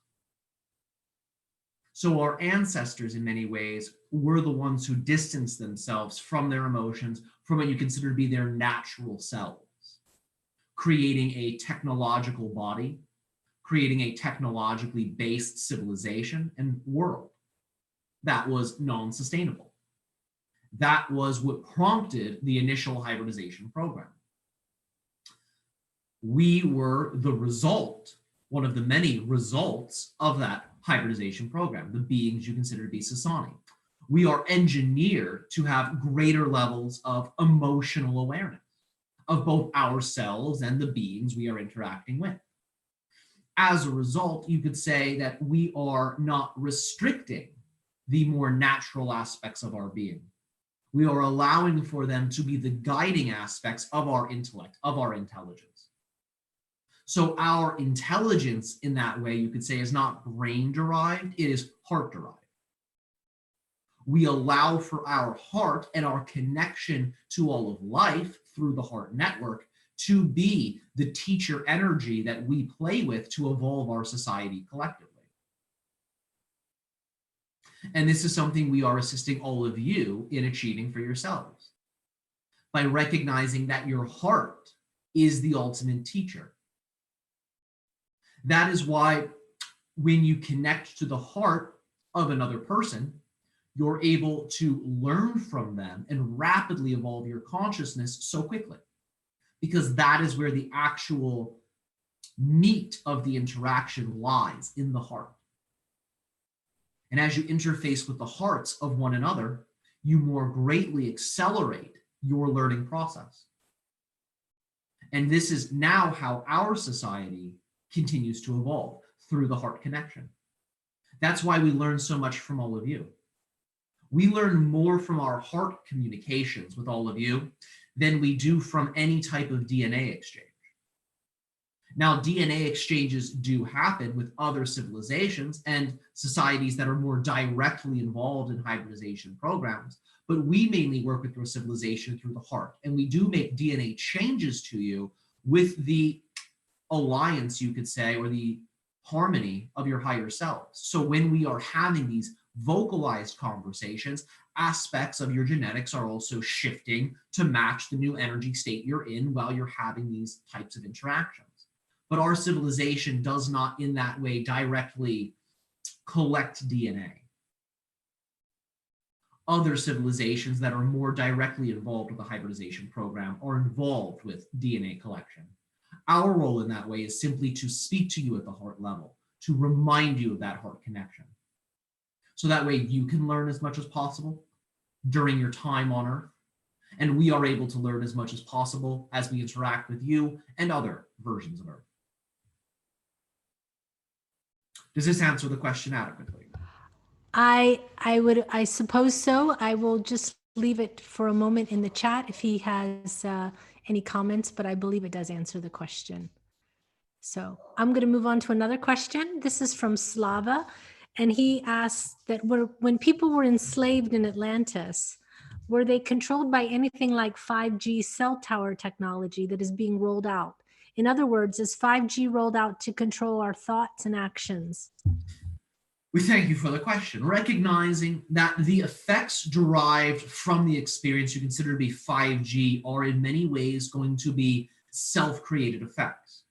So our ancestors, in many ways, were the ones who distanced themselves from their emotions, from what you consider to be their natural selves, creating a technological body, creating a technologically based civilization and world that was non-sustainable. That was what prompted the initial hybridization program. We were the result, one of the many results of that hybridization program, the beings you consider to be Sasani. We are engineered to have greater levels of emotional awareness of both ourselves and the beings we are interacting with. As a result, you could say that we are not restricting the more natural aspects of our being. We are allowing for them to be the guiding aspects of our intellect, of our intelligence. So our intelligence in that way, you could say, is not brain derived, it is heart derived. We allow for our heart and our connection to all of life through the heart network to be the teacher energy that we play with to evolve our society collectively. And this is something we are assisting all of you in achieving for yourselves by recognizing that your heart is the ultimate teacher. That is why when you connect to the heart of another person, you're able to learn from them and rapidly evolve your consciousness so quickly, because that is where the actual meat of the interaction lies, in the heart. And as you interface with the hearts of one another, you more greatly accelerate your learning process. And this is now how our society continues to evolve, through the heart connection. That's why we learn so much from all of you. We learn more from our heart communications with all of you than we do from any type of DNA exchange. Now, DNA exchanges do happen with other civilizations and societies that are more directly involved in hybridization programs, but we mainly work with your civilization through the heart. And we do make DNA changes to you with the alliance, you could say, or the harmony of your higher selves. So when we are having these vocalized conversations, aspects of your genetics are also shifting to match the new energy state you're in while you're having these types of interactions. But our civilization does not in that way directly collect DNA. Other civilizations that are more directly involved with the hybridization program are involved with DNA collection. Our role in that way is simply to speak to you at the heart level, to remind you of that heart connection. So that way you can learn as much as possible during your time on Earth, and we are able to learn as much as possible as we interact with you and other versions of Earth. Does this answer the question adequately? I suppose so. I will just leave it for a moment in the chat if he has any comments, but I believe it does answer the question. So I'm going to move on to another question. This is from Slava, and he asks that when people were enslaved in Atlantis, were they controlled by anything like 5G cell tower technology that is being rolled out? In other words, is 5G rolled out to control our thoughts and actions? We thank you for the question. Recognizing that the effects derived from the experience you consider to be 5G are in many ways going to be self-created effects.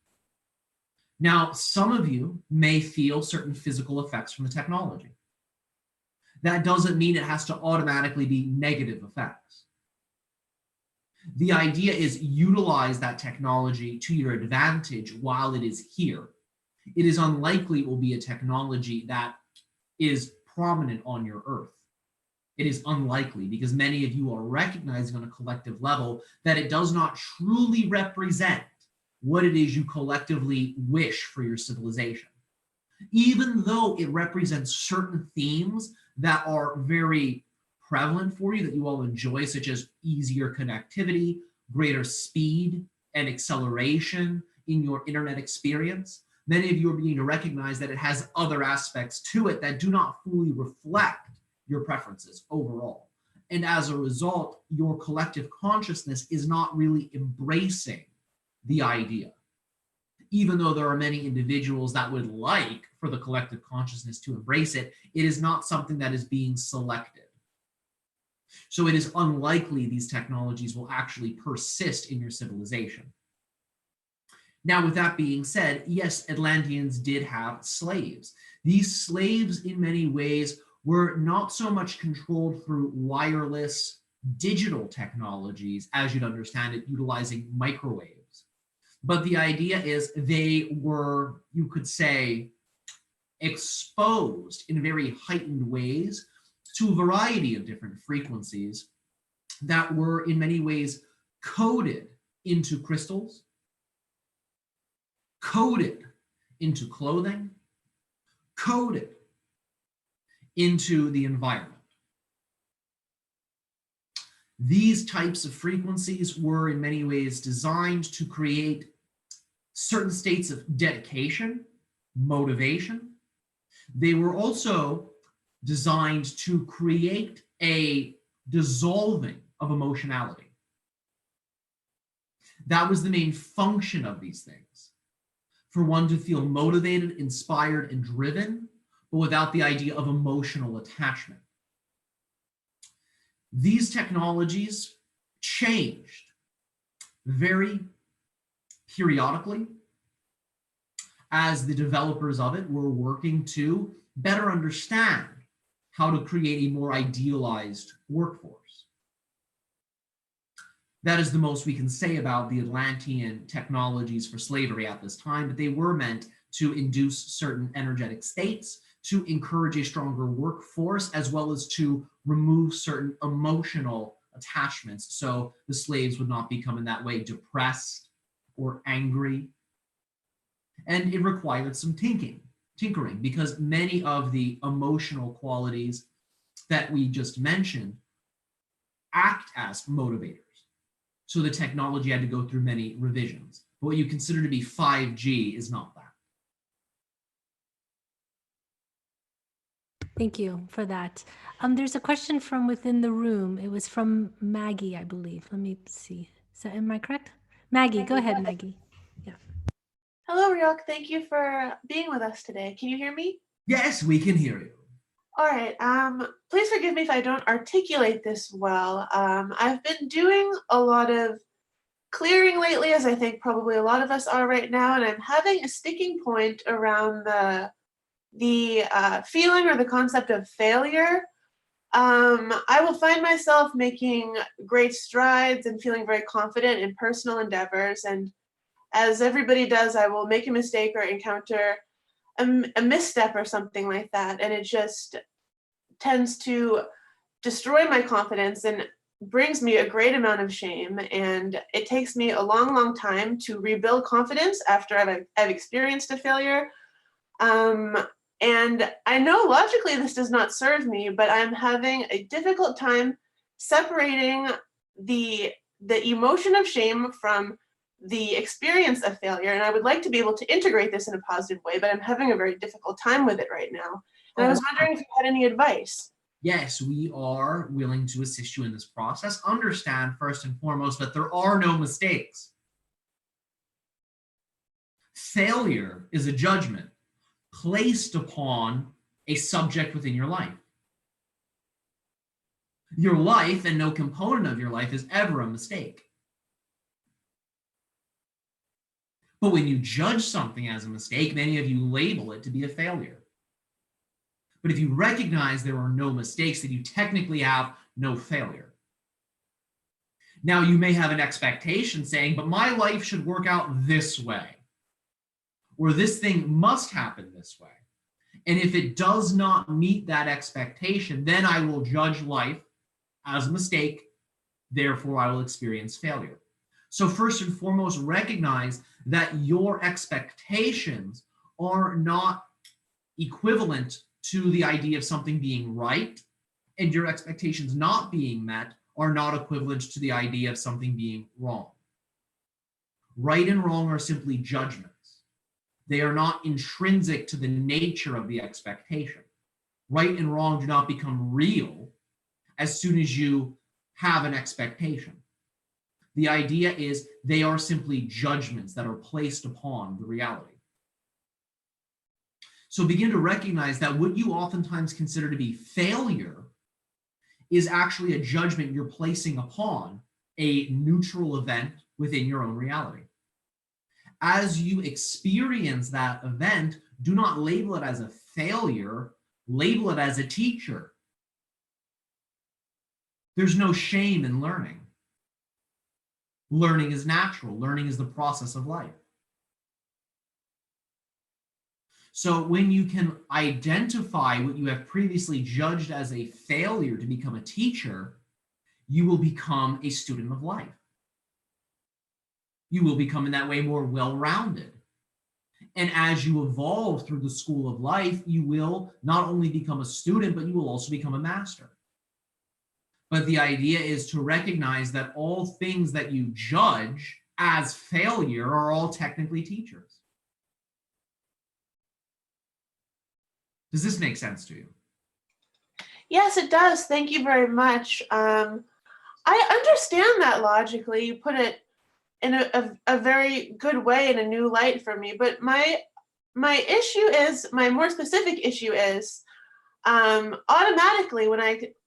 Now, some of you may feel certain physical effects from the technology. That doesn't mean it has to automatically be negative effects. The idea is utilize that technology to your advantage while it is here. It is unlikely it will be a technology that is prominent on your earth. It is unlikely because many of you are recognizing on a collective level that it does not truly represent what it is you collectively wish for your civilization. Even though it represents certain themes that are very prevalent for you, that you all enjoy, such as easier connectivity, greater speed and acceleration in your internet experience, many of you are beginning to recognize that it has other aspects to it that do not fully reflect your preferences overall. And as a result, your collective consciousness is not really embracing the idea. Even though there are many individuals that would like for the collective consciousness to embrace it, it is not something that is being selected. So it is unlikely these technologies will actually persist in your civilization. Now, with that being said, yes, Atlanteans did have slaves. These slaves, in many ways, were not so much controlled through wireless digital technologies, as you'd understand it, utilizing microwaves. But the idea is they were, you could say, exposed in very heightened ways to a variety of different frequencies that were in many ways coded into crystals, coded into clothing, coded into the environment. These types of frequencies were in many ways designed to create certain states of dedication, motivation. They were also designed to create a dissolving of emotionality. That was the main function of these things. For one to feel motivated, inspired, and driven, but without the idea of emotional attachment. These technologies changed very periodically as the developers of it were working to better understand how to create a more idealized workforce. That is the most we can say about the Atlantean technologies for slavery at this time, but they were meant to induce certain energetic states, to encourage a stronger workforce, as well as to remove certain emotional attachments so the slaves would not become in that way depressed or angry. And it required some tinkering, because many of the emotional qualities that we just mentioned act as motivators. So the technology had to go through many revisions. But what you consider to be 5G is not that. Thank you for that. There's a question from within the room. It was from Maggie, I believe. Let me see. So am I correct? Maggie, go ahead, Maggie. Yeah. Hello, Ryok. Thank you for being with us today. Can you hear me? Yes, we can hear you. All right. Please forgive me if I don't articulate this well. I've been doing a lot of clearing lately, as I think probably a lot of us are right now, and I'm having a sticking point around the feeling or the concept of failure. I will find myself making great strides and feeling very confident in personal endeavors, and as everybody does, I will make a mistake or encounter a misstep or something like that, and it just tends to destroy my confidence and brings me a great amount of shame, and it takes me a long time to rebuild confidence after I've experienced a failure. And I know logically this does not serve me, but I'm having a difficult time separating the emotion of shame from the experience of failure. And I would like to be able to integrate this in a positive way, but I'm having a very difficult time with it right now. And I was wondering if you had any advice. Yes, we are willing to assist you in this process. Understand first and foremost that there are no mistakes. Failure is a judgment placed upon a subject within your life. Your life and no component of your life is ever a mistake. But when you judge something as a mistake, many of you label it to be a failure. But if you recognize there are no mistakes, then you technically have no failure. Now you may have an expectation saying, but my life should work out this way, or this thing must happen this way. And if it does not meet that expectation, then I will judge life as a mistake, therefore I will experience failure. So first and foremost, recognize that your expectations are not equivalent to the idea of something being right, and your expectations not being met are not equivalent to the idea of something being wrong. Right and wrong are simply judgments. They are not intrinsic to the nature of the expectation. Right and wrong do not become real as soon as you have an expectation. The idea is they are simply judgments that are placed upon the reality. So begin to recognize that what you oftentimes consider to be failure is actually a judgment you're placing upon a neutral event within your own reality. As you experience that event, do not label it as a failure, label it as a teacher. There's no shame in learning. Learning is natural. Learning is the process of life. So when you can identify what you have previously judged as a failure to become a teacher, you will become a student of life. You will become in that way more well-rounded. And as you evolve through the school of life, you will not only become a student, but you will also become a master. But the idea is to recognize that all things that you judge as failure are all technically teachers. Does this make sense to you? Yes, it does. Thank you very much. I understand that logically. You put it in a very good way, in a new light for me. But my issue is, my more specific issue is, automatically when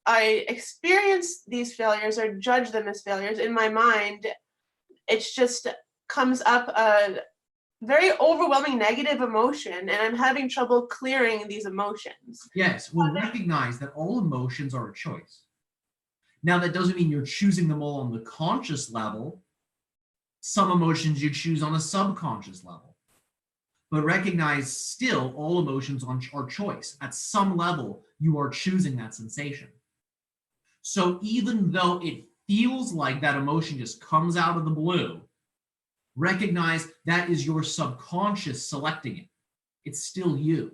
I experience these failures or judge them as failures in my mind, it's just comes up a very overwhelming negative emotion, and I'm having trouble clearing these emotions. Yes, well, recognize that all emotions are a choice. Now, that doesn't mean you're choosing them all on the conscious level. Some emotions you choose on a subconscious level. But recognize still all emotions are choice. At some level, you are choosing that sensation. So even though it feels like that emotion just comes out of the blue, recognize that is your subconscious selecting it. It's still you.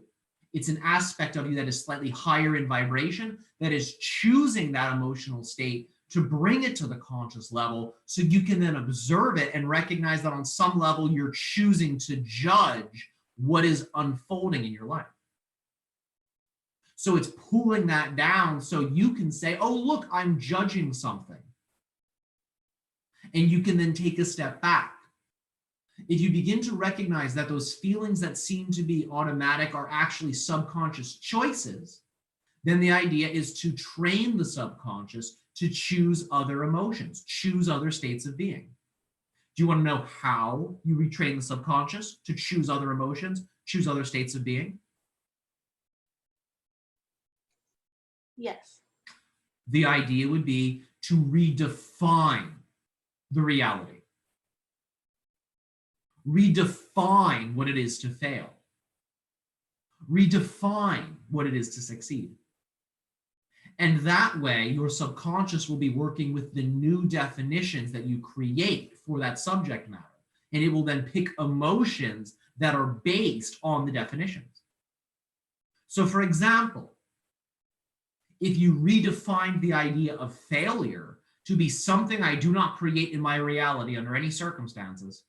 It's an aspect of you that is slightly higher in vibration, that is choosing that emotional state to bring it to the conscious level, so you can then observe it and recognize that on some level you're choosing to judge what is unfolding in your life. So it's pulling that down so you can say, oh, look, I'm judging something. And you can then take a step back. If you begin to recognize that those feelings that seem to be automatic are actually subconscious choices, then the idea is to train the subconscious to choose other emotions, choose other states of being. Do you want to know how you retrain the subconscious to choose other emotions, choose other states of being? Yes. The idea would be to redefine the reality. Redefine what it is to fail. Redefine what it is to succeed. And that way, your subconscious will be working with the new definitions that you create for that subject matter. And it will then pick emotions that are based on the definitions. So for example, if you redefine the idea of failure to be something I do not create in my reality under any circumstances,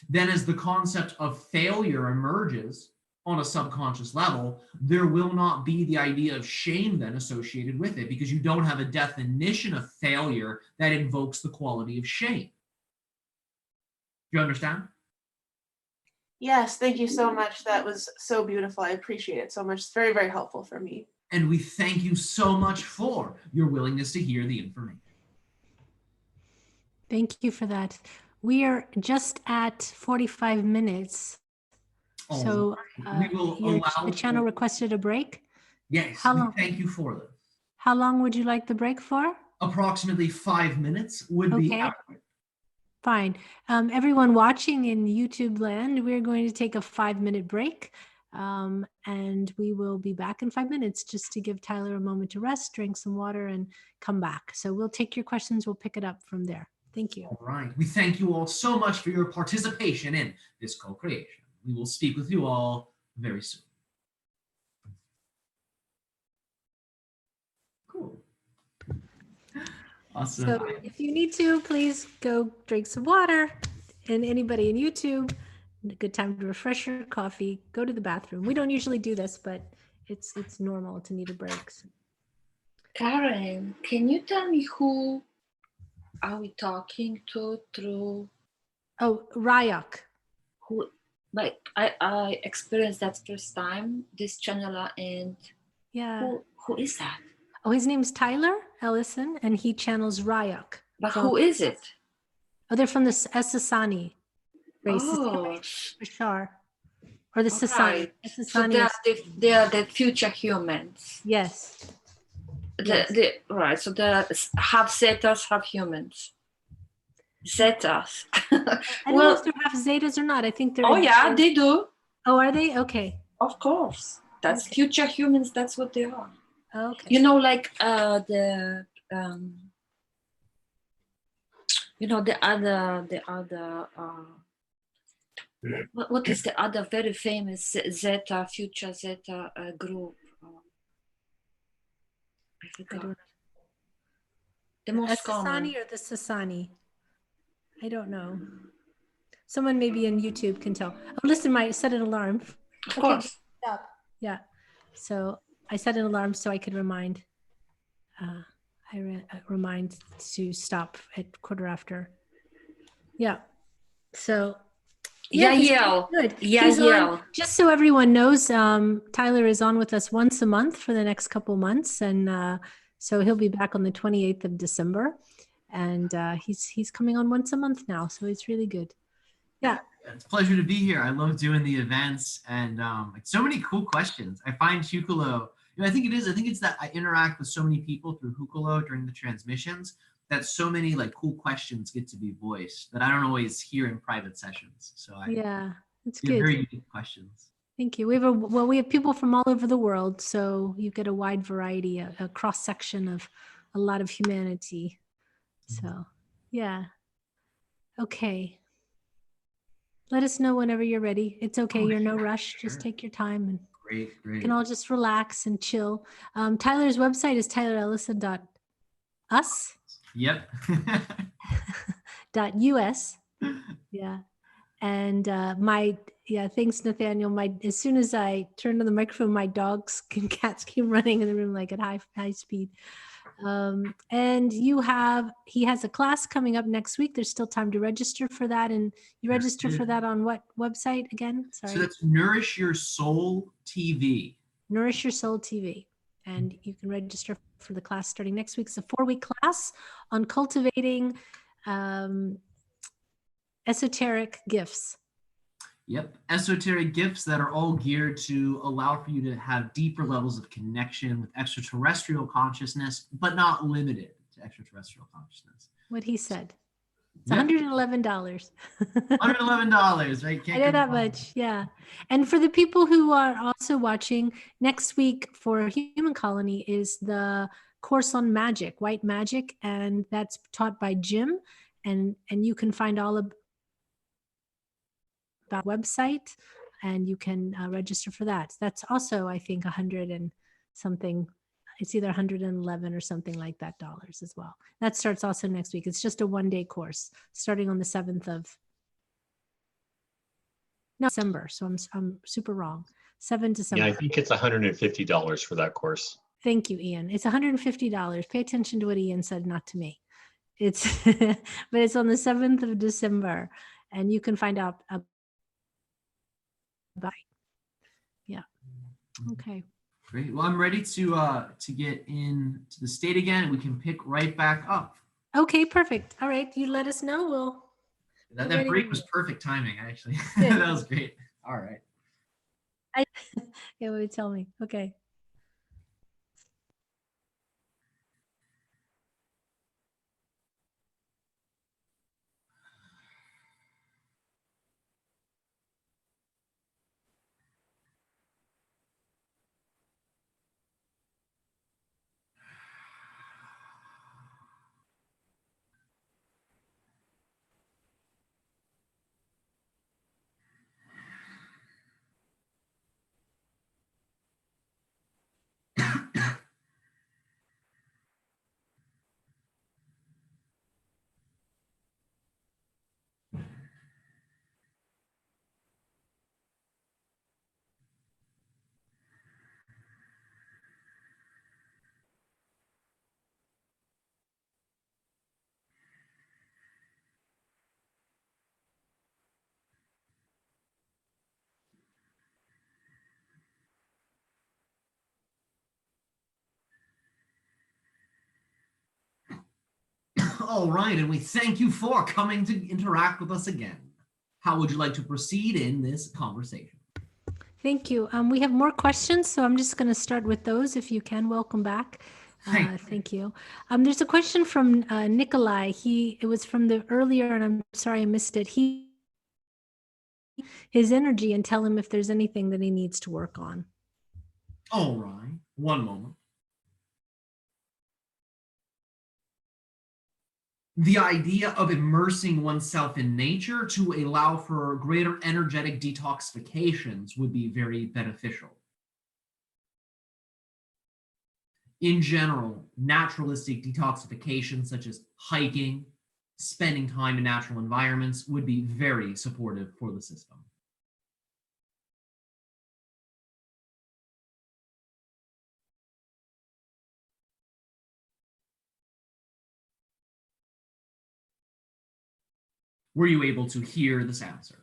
then as the concept of failure emerges on a subconscious level, there will not be the idea of shame then associated with it, because you don't have a definition of failure that invokes the quality of shame. Do you understand? Yes, thank you so much. That was so beautiful. I appreciate it so much. It's very, very helpful for me. And we thank you so much for your willingness to hear the information. Thank you for that. We are just at 45 minutes. So we will allow the channel requested a break. Yes, How long? Thank you for this. How long would you like the break for? approximately 5 minutes would be Okay. adequate. Fine. Everyone watching in YouTube land, we're going to take a 5-minute break. And we will be back in 5 minutes just to give Tyler a moment to rest, drink some water, and come back. So we'll take your questions. We'll pick it up from there. Thank you. All right. We thank you all so much for your participation in this co-creation. We will speak with you all very soon. Cool. Awesome. So if you need to, please go drink some water. And anybody in YouTube, a good time to refresh your coffee, go to the bathroom. We don't usually do this, but it's normal to need a break. So. Karen, can you tell me who are we talking to through? Oh, Ryok. Who, like I experienced that first time, this channel, and Yeah. who is that? Oh, his name's Tyler Ellison, and he channels Ryok. But who is it? Oh, they're from the Sasani race. Oh, Bashar. Or the Sasani. right. So they are the future humans. Yes. Yes. Right. So they're half Zetas, half humans. Zetas. I don't know if they're half Zetas or not. I think they're. Oh yeah, they do. Oh, are they? Okay. Of course. That's Okay. future humans. That's what they are. Okay. You know, like the other what is the other very famous Zeta, future Zeta group? I forgot. The most common. Sasani or the Sasani? I don't know. Someone maybe in YouTube can tell. Oh, listen, I set an alarm. Of course. Stop. Yeah. So I set an alarm so I could remind. Remind to stop at 15:15. Yeah. So. Yeah. Good. Yeah. Just so everyone knows, Tyler is on with us once a month for the next couple months, and so he'll be back on the 28th of December, and he's coming on once a month now, so it's really good. Yeah. It's a pleasure to be here. I love doing the events, and so many cool questions. I find Hucolo, I think it's that I interact with so many people through Hucolo during the transmissions, that so many like cool questions get to be voiced that I don't always hear in private sessions. So it's good. Very unique questions. Thank you. We have people from all over the world, so you get a wide variety, a cross section of a lot of humanity. So, yeah. Okay. Let us know whenever you're ready. It's okay. You're no rush. Just take your time, and great. You can all just relax and chill. Tyler's website is tylerellison.us. Yep. .us. Yeah. And thanks, Nathaniel. As soon as I turned on the microphone, my dogs and cats came running in the room like at high speed. And he has a class coming up next week. There's still time to register for that. And you register for that on what website again? Sorry. So that's Nourish Your Soul TV. Nourish Your Soul TV. And you can register for the class starting next week. It's a 4-week class on cultivating esoteric gifts. Yep. Esoteric gifts that are all geared to allow for you to have deeper levels of connection with extraterrestrial consciousness, but not limited to extraterrestrial consciousness. What he said. It's $111. $111, right? I know that much, yeah. And for the people who are also watching, next week for Human Colony is the course on magic, white magic, and that's taught by Jim. And you can find all about website, and you can register for that. That's also, I think, 100 and something. It's either 111 or something like that dollars as well. That starts also next week. It's just a 1-day course starting on the 7th of December. So I'm super wrong. 7 December. Yeah, I think it's $150 for that course. Thank you, Ian. It's $150. Pay attention to what Ian said, not to me. It's but it's on the 7th of December, and you can find out about. Yeah. Okay. Great. Well, I'm ready to get into the state again. We can pick right back up. Okay, perfect. All right, you let us know. That break was perfect timing, actually. That was great. All right. Tell me. Okay. All right, and we thank you for coming to interact with us again. How would you like to proceed in this conversation? Thank you. We have more questions, so I'm just going to start with those. If you can, welcome back. Thank you. There's a question from Nikolai. It was from the earlier, and I'm sorry I missed it. His energy, and tell him if there's anything that he needs to work on. All right, one moment. The idea of immersing oneself in nature to allow for greater energetic detoxifications would be very beneficial. In general, naturalistic detoxification, such as hiking, spending time in natural environments, would be very supportive for the system. Were you able to hear this answer?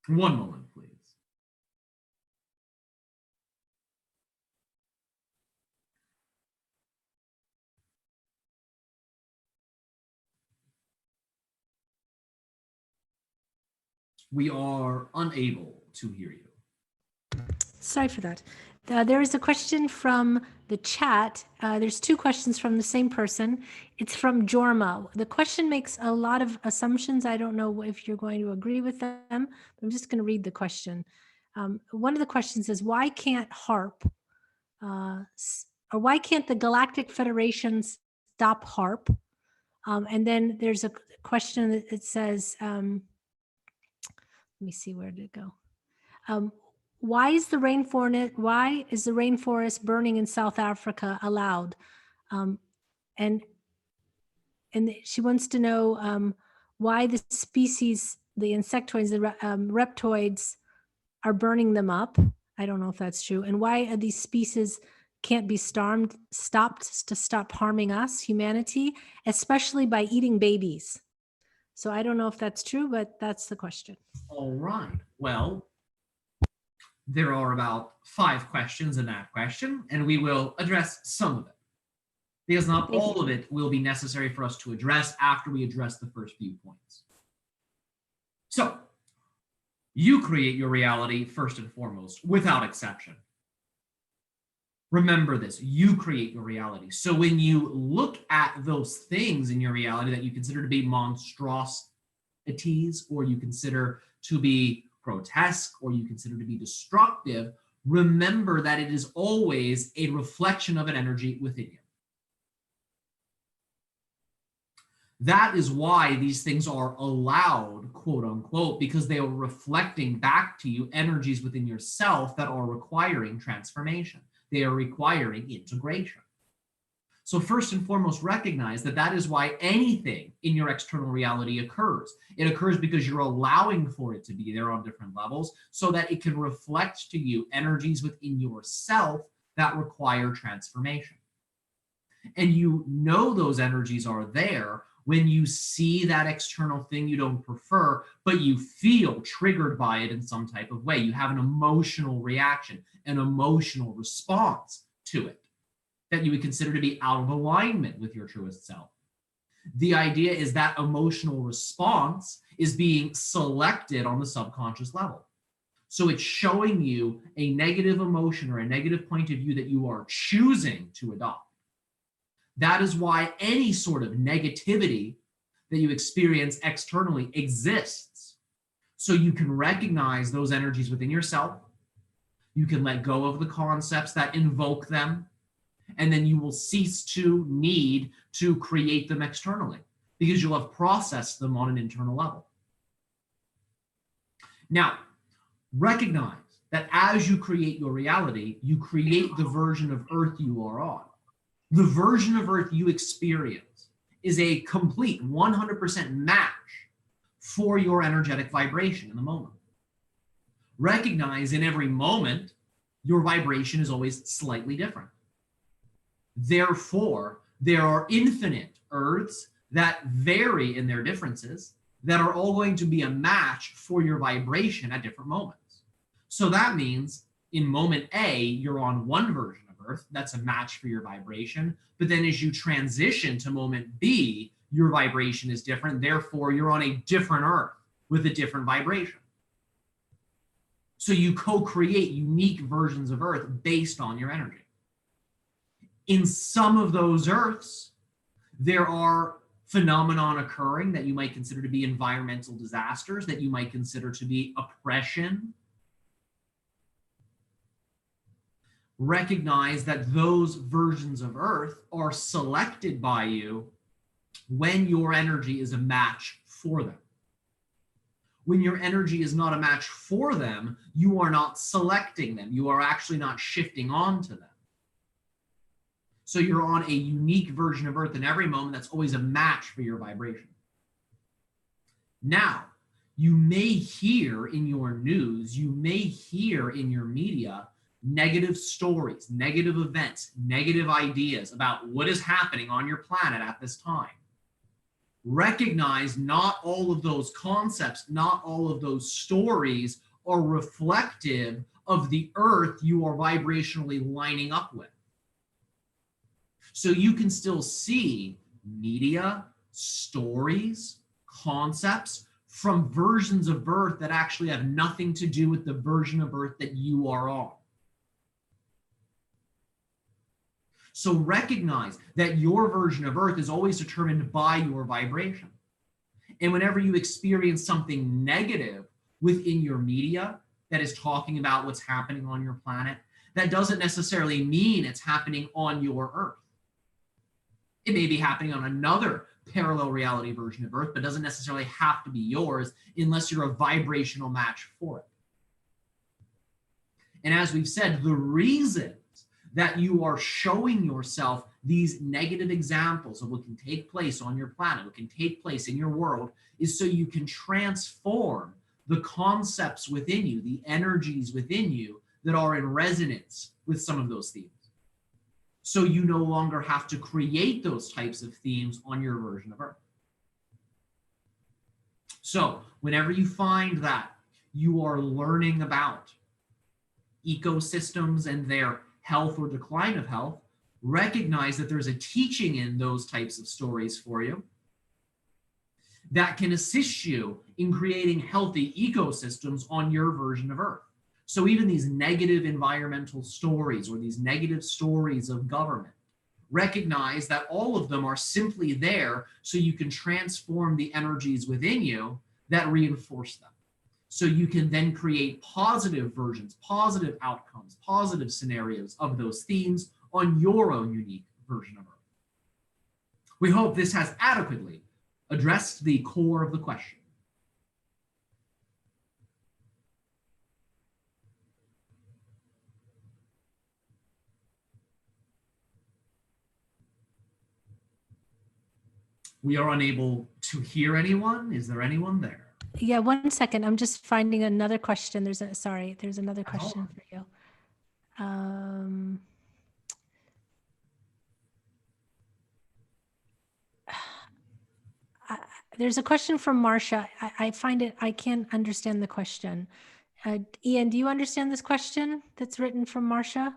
One moment, please. We are unable to hear you. Sorry for that. There is a question from the chat. There's two questions from the same person. It's from Jorma. The question makes a lot of assumptions. I don't know if you're going to agree with them. I'm just going to read the question. One of the questions is, why can't HARP, or why can't the Galactic Federation stop HARP? And then there's a question that says, let me see, where did it go? Why is the rainforest burning in South Africa allowed? And she wants to know why the species, the insectoids, the reptoids, are burning them up. I don't know if that's true. And why are these species can't be stopped to stop harming us, humanity, especially by eating babies. So I don't know if that's true, but that's the question. All right. Well, there are about 5 questions in that question, and we will address some of it, because not all of it will be necessary for us to address after we address the first few points. So, you create your reality first and foremost, without exception. Remember this, you create your reality. So when you look at those things in your reality that you consider to be monstrosities, or you consider to be grotesque, or you consider to be destructive, remember that it is always a reflection of an energy within you. That is why these things are allowed, quote unquote, because they are reflecting back to you energies within yourself that are requiring transformation. They are requiring integration. So first and foremost, recognize that that is why anything in your external reality occurs. It occurs because you're allowing for it to be there on different levels so that it can reflect to you energies within yourself that require transformation. And you know those energies are there when you see that external thing you don't prefer, but you feel triggered by it in some type of way. You have an emotional reaction, an emotional response to it that you would consider to be out of alignment with your truest self. The idea is that emotional response is being selected on the subconscious level. So it's showing you a negative emotion or a negative point of view that you are choosing to adopt. That is why any sort of negativity that you experience externally exists. So you can recognize those energies within yourself. You can let go of the concepts that invoke them, and then you will cease to need to create them externally because you'll have processed them on an internal level. Now, recognize that as you create your reality, you create the version of Earth you are on. The version of Earth you experience is a complete 100% match for your energetic vibration in the moment. Recognize in every moment, your vibration is always slightly different. Therefore, there are infinite Earths that vary in their differences that are all going to be a match for your vibration at different moments. So that means in moment A, you're on one version of Earth. That's a match for your vibration. But then as you transition to moment B, your vibration is different. Therefore, you're on a different Earth with a different vibration. So you co-create unique versions of Earth based on your energy. In some of those Earths, there are phenomenon occurring that you might consider to be environmental disasters, that you might consider to be oppression. Recognize that those versions of Earth are selected by you when your energy is a match for them. When your energy is not a match for them, you are not selecting them. You are actually not shifting onto them. So you're on a unique version of Earth in every moment that's always a match for your vibration. Now, you may hear in your news, you may hear in your media, negative stories, negative events, negative ideas about what is happening on your planet at this time. Recognize not all of those concepts, not all of those stories are reflective of the Earth you are vibrationally lining up with. So you can still see media, stories, concepts from versions of Earth that actually have nothing to do with the version of Earth that you are on. So recognize that your version of Earth is always determined by your vibration. And whenever you experience something negative within your media that is talking about what's happening on your planet, that doesn't necessarily mean it's happening on your Earth. It may be happening on another parallel reality version of Earth, but doesn't necessarily have to be yours unless you're a vibrational match for it. And as we've said, the reasons that you are showing yourself these negative examples of what can take place on your planet, what can take place in your world, is so you can transform the concepts within you, the energies within you that are in resonance with some of those themes. So you no longer have to create those types of themes on your version of Earth. So whenever you find that you are learning about ecosystems and their health or decline of health, recognize that there's a teaching in those types of stories for you that can assist you in creating healthy ecosystems on your version of Earth. So even these negative environmental stories or these negative stories of government, recognize that all of them are simply there so you can transform the energies within you that reinforce them. So you can then create positive versions, positive outcomes, positive scenarios of those themes on your own unique version of Earth. We hope this has adequately addressed the core of the question. We are unable to hear anyone. Is there anyone there? Yeah, 1 second. I'm just finding another question. There's another question for you. There's a question from Marcia. I find it, I can't understand the question. Ian, do you understand this question that's written from Marcia?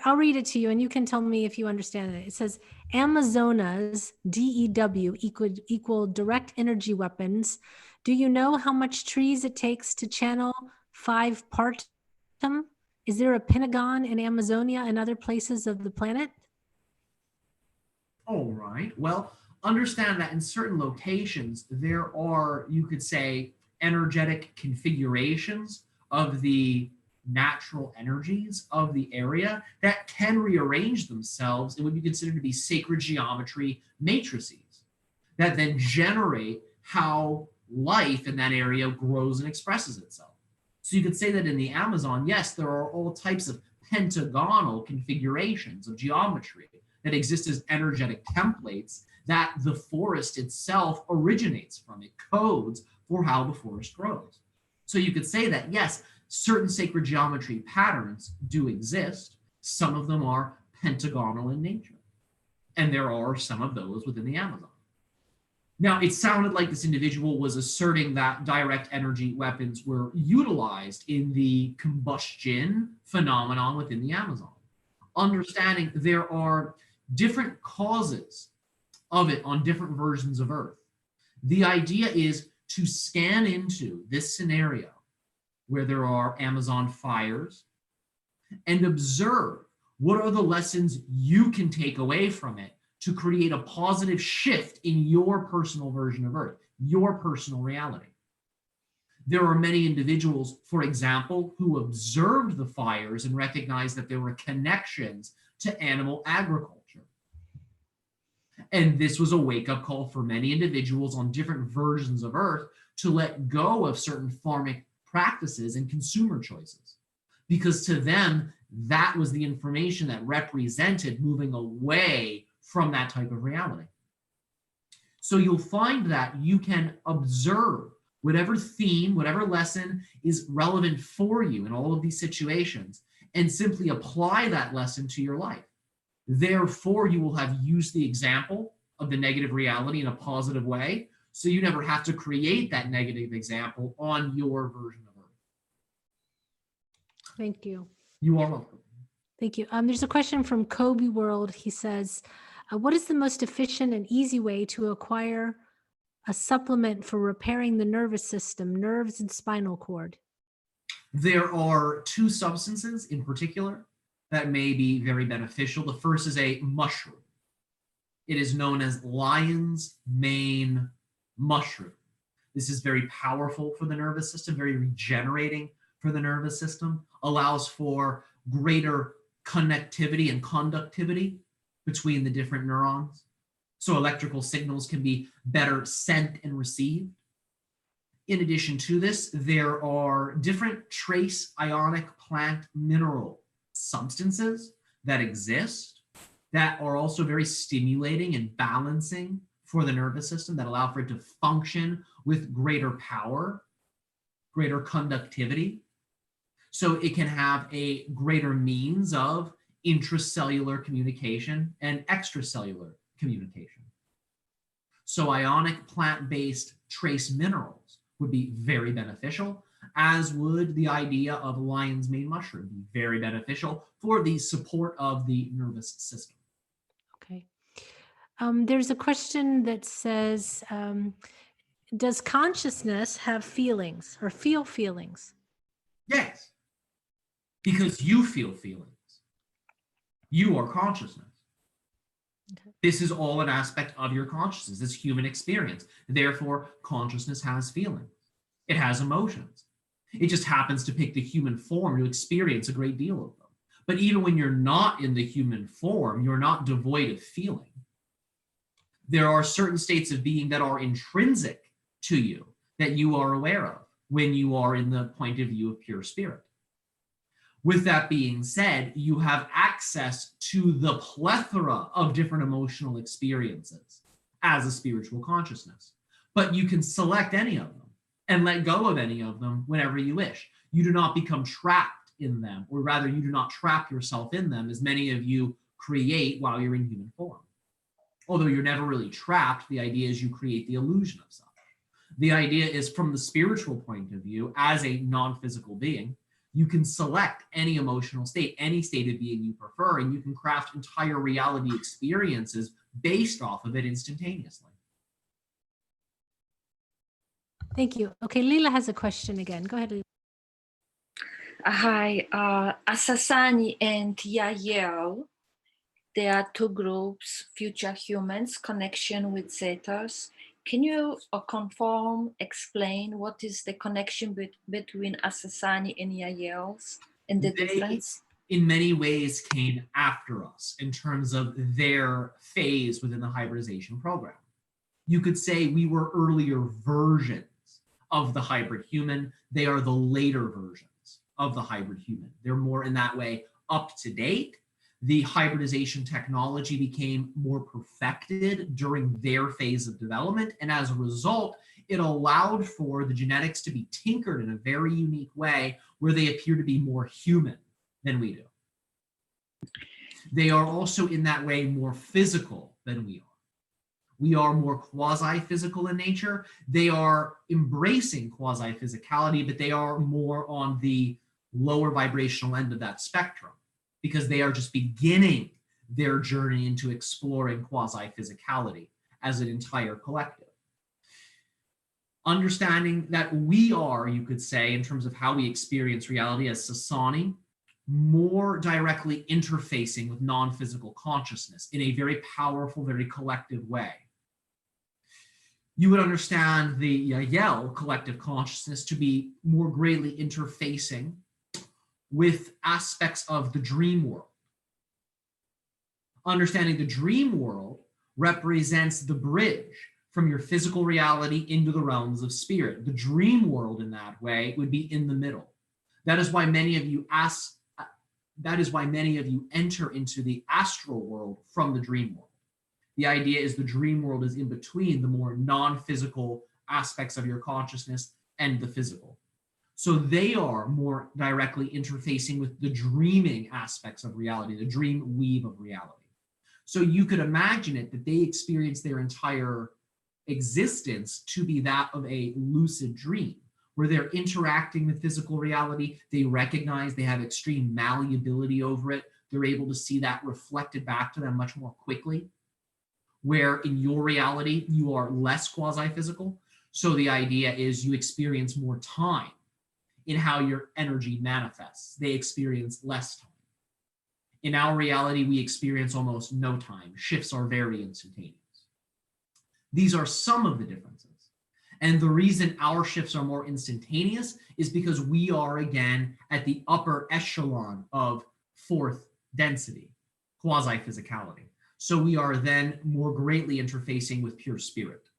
I'll read it to you and you can tell me if you understand it. It says, Amazonas, DEW, equal direct energy weapons. Do you know how much trees it takes to channel 5 partum? Is there a Pentagon in Amazonia and other places of the planet? All right. Well, understand that in certain locations, there are, you could say, energetic configurations of the natural energies of the area that can rearrange themselves in what you consider to be sacred geometry matrices that then generate how life in that area grows and expresses itself. So you could say that in the Amazon, yes, there are all types of pentagonal configurations of geometry that exist as energetic templates that the forest itself originates from. It codes for how the forest grows. So you could say that, yes, certain sacred geometry patterns do exist. Some of them are pentagonal in nature. And there are some of those within the Amazon. Now, it sounded like this individual was asserting that direct energy weapons were utilized in the combustion phenomenon within the Amazon. Understanding there are different causes of it on different versions of Earth. The idea is to scan into this scenario where there are Amazon fires and observe what are the lessons you can take away from it to create a positive shift in your personal version of Earth, your personal reality. There are many individuals, for example, who observed the fires and recognized that there were connections to animal agriculture. And this was a wake-up call for many individuals on different versions of Earth to let go of certain farming practices and consumer choices. Because to them, that was the information that represented moving away from that type of reality. So you'll find that you can observe whatever theme, whatever lesson is relevant for you in all of these situations, and simply apply that lesson to your life. Therefore, you will have used the example of the negative reality in a positive way, so you never have to create that negative example on your version of Earth. Thank you. You are welcome. Thank you. There's a question from Kobe World. He says, what is the most efficient and easy way to acquire a supplement for repairing the nervous system, nerves and spinal cord? There are two substances in particular that may be very beneficial. The first is a mushroom. It is known as lion's mane mushroom. This is very powerful for the nervous system, very regenerating for the nervous system, allows for greater connectivity and conductivity between the different neurons. So electrical signals can be better sent and received. In addition to this, there are different trace ionic plant mineral substances that exist that are also very stimulating and balancing for the nervous system, that allow for it to function with greater power, greater conductivity. So it can have a greater means of intracellular communication and extracellular communication. So ionic plant-based trace minerals would be very beneficial, as would the idea of lion's mane mushroom be very beneficial for the support of the nervous system. Okay. There's a question that says, does consciousness have feelings or feel feelings? Yes, because you feel feelings. You are consciousness. Okay. This is all an aspect of your consciousness, this human experience. Therefore, consciousness has feelings. It has emotions. It just happens to pick the human form to experience a great deal of them. But even when you're not in the human form, you're not devoid of feeling. There are certain states of being that are intrinsic to you that you are aware of when you are in the point of view of pure spirit. With that being said, you have access to the plethora of different emotional experiences as a spiritual consciousness, but you can select any of them and let go of any of them whenever you wish. You do not become trapped in them, or rather you do not trap yourself in them, as many of you create while you're in human form. Although you're never really trapped, the idea is you create the illusion of such. The idea is, from the spiritual point of view, as a non-physical being, you can select any emotional state, any state of being you prefer, and you can craft entire reality experiences based off of it instantaneously. Thank you. Okay, Leela has a question again. Go ahead, Leela. Hi, Asasani and Yael. There are two groups, future humans, connection with Zetas. Can you explain what is the connection between Asasani and Yaels and the difference? In many ways came after us in terms of their phase within the hybridization program. You could say we were earlier versions of the hybrid human. They are the later versions of the hybrid human. They're more in that way up to date. The hybridization technology became more perfected during their phase of development, and as a result, it allowed for the genetics to be tinkered in a very unique way where they appear to be more human than we do. They are also in that way more physical than we are. We are more quasi-physical in nature. They are embracing quasi-physicality, but they are more on the lower vibrational end of that spectrum because they are just beginning their journey into exploring quasi-physicality as an entire collective. Understanding that we are, you could say, in terms of how we experience reality as Sasani, more directly interfacing with non-physical consciousness in a very powerful, very collective way. You would understand the Yael collective consciousness to be more greatly interfacing with aspects of the dream world. Understanding the dream world represents the bridge from your physical reality into the realms of spirit. The dream world in that way would be in the middle. That is why many of you enter into the astral world from the dream world. The idea is the dream world is in between the more non-physical aspects of your consciousness and the physical. So they are more directly interfacing with the dreaming aspects of reality, the dream weave of reality. So you could imagine it that they experience their entire existence to be that of a lucid dream, where they're interacting with physical reality. They recognize they have extreme malleability over it. They're able to see that reflected back to them much more quickly, where in your reality, you are less quasi-physical. So the idea is you experience more time in how your energy manifests. They experience less time. In our reality, we experience almost no time. Shifts are very instantaneous. These are some of the differences. And the reason our shifts are more instantaneous is because we are, again, at the upper echelon of fourth density, quasi-physicality. So we are then more greatly interfacing with pure spirit,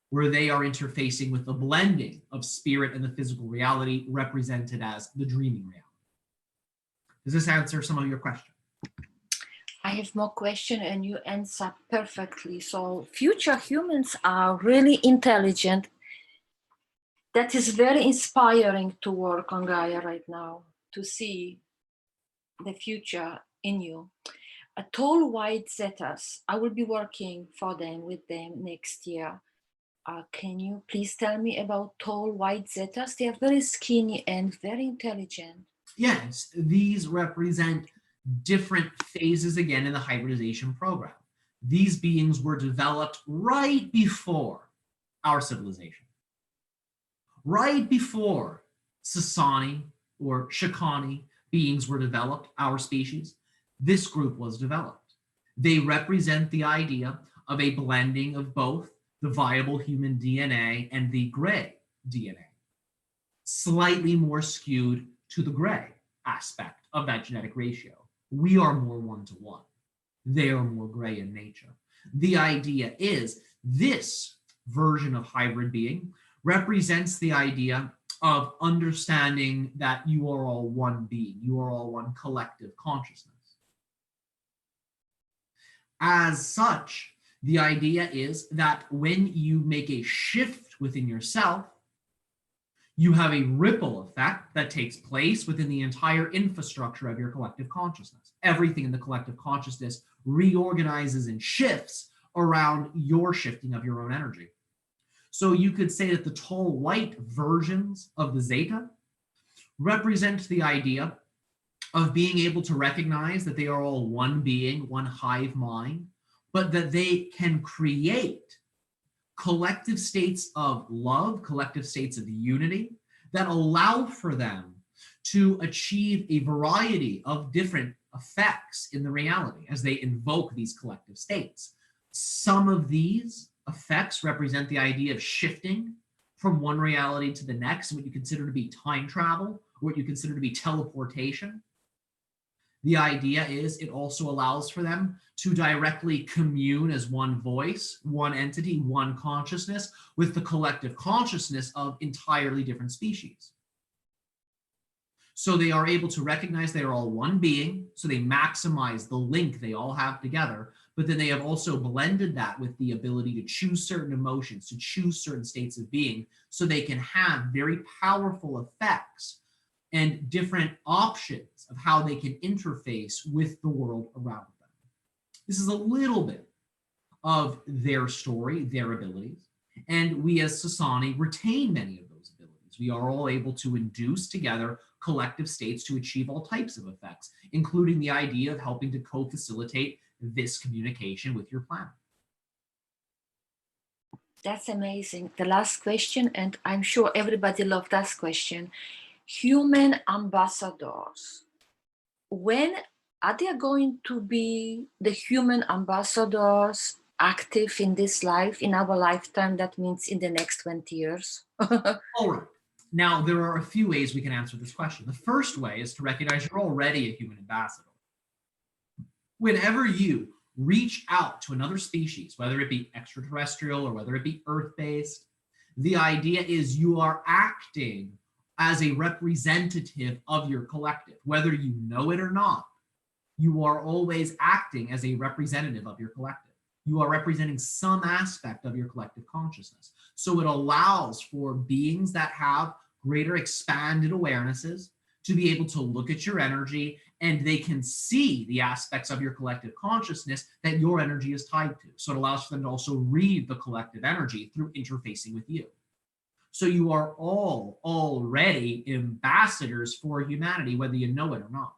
where they are interfacing with the blending of spirit and the physical reality represented as the dreaming reality. Does this answer some of your questions? I have more questions and you answer perfectly. So future humans are really intelligent. That is very inspiring to work on Gaia right now, to see the future in you. A tall white zetas, I will be working with them next year. Can you please tell me about tall white zetas? They are very skinny and very intelligent. Yes, these represent different phases again in the hybridization program. These beings were developed right before our civilization. Right before Sasani or Shikani beings were developed, our species, this group was developed. They represent the idea of a blending of both the viable human DNA and the gray DNA, slightly more skewed to the gray aspect of that genetic ratio. We are more 1-to-1. They are more gray in nature. The idea is this version of hybrid being represents the idea of understanding that you are all one being, you are all one collective consciousness. As such, the idea is that when you make a shift within yourself, you have a ripple effect that takes place within the entire infrastructure of your collective consciousness. Everything in the collective consciousness reorganizes and shifts around your shifting of your own energy. So you could say that the tall white versions of the Zeta represent the idea of being able to recognize that they are all one being, one hive mind, but that they can create collective states of love, collective states of unity that allow for them to achieve a variety of different effects in the reality as they invoke these collective states. Some of these effects represent the idea of shifting from one reality to the next, what you consider to be time travel, or what you consider to be teleportation. The idea is it also allows for them to directly commune as one voice, one entity, one consciousness with the collective consciousness of entirely different species. So they are able to recognize they are all one being, so they maximize the link they all have together, but then they have also blended that with the ability to choose certain emotions, to choose certain states of being, so they can have very powerful effects and different options of how they can interface with the world around them. This is a little bit of their story, their abilities, and we as Sasani retain many of those abilities. We are all able to induce together collective states to achieve all types of effects, including the idea of helping to co-facilitate this communication with your planet. That's amazing. The last question, and I'm sure everybody loved that question. Human ambassadors. When are they going to be the human ambassadors active in this life, in our lifetime? That means in the next 20 years. All right. Now, there are a few ways we can answer this question. The first way is to recognize you're already a human ambassador. Whenever you reach out to another species, whether it be extraterrestrial or whether it be Earth-based, the idea is you are acting as a representative of your collective. Whether you know it or not, you are always acting as a representative of your collective. You are representing some aspect of your collective consciousness. So it allows for beings that have greater expanded awarenesses to be able to look at your energy, and they can see the aspects of your collective consciousness that your energy is tied to. So it allows for them to also read the collective energy through interfacing with you. So you are all already ambassadors for humanity, whether you know it or not.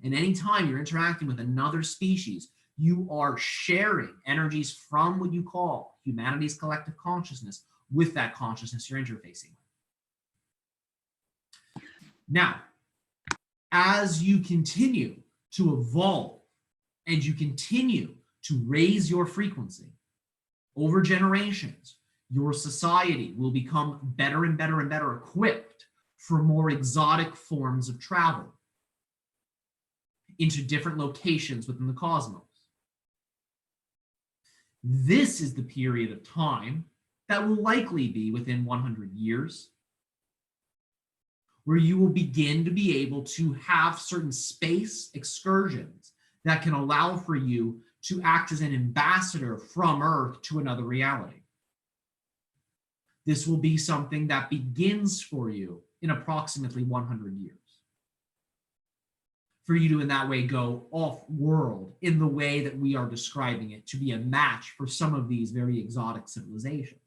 And anytime you're interacting with another species, you are sharing energies from what you call humanity's collective consciousness with that consciousness you're interfacing with. Now, as you continue to evolve and you continue to raise your frequency over generations, your society will become better and better and better equipped for more exotic forms of travel into different locations within the cosmos. This is the period of time that will likely be within 100 years, where you will begin to be able to have certain space excursions that can allow for you to act as an ambassador from Earth to another reality. This will be something that begins for you in approximately 100 years. For you to, in that way, go off-world in the way that we are describing it, to be a match for some of these very exotic civilizations.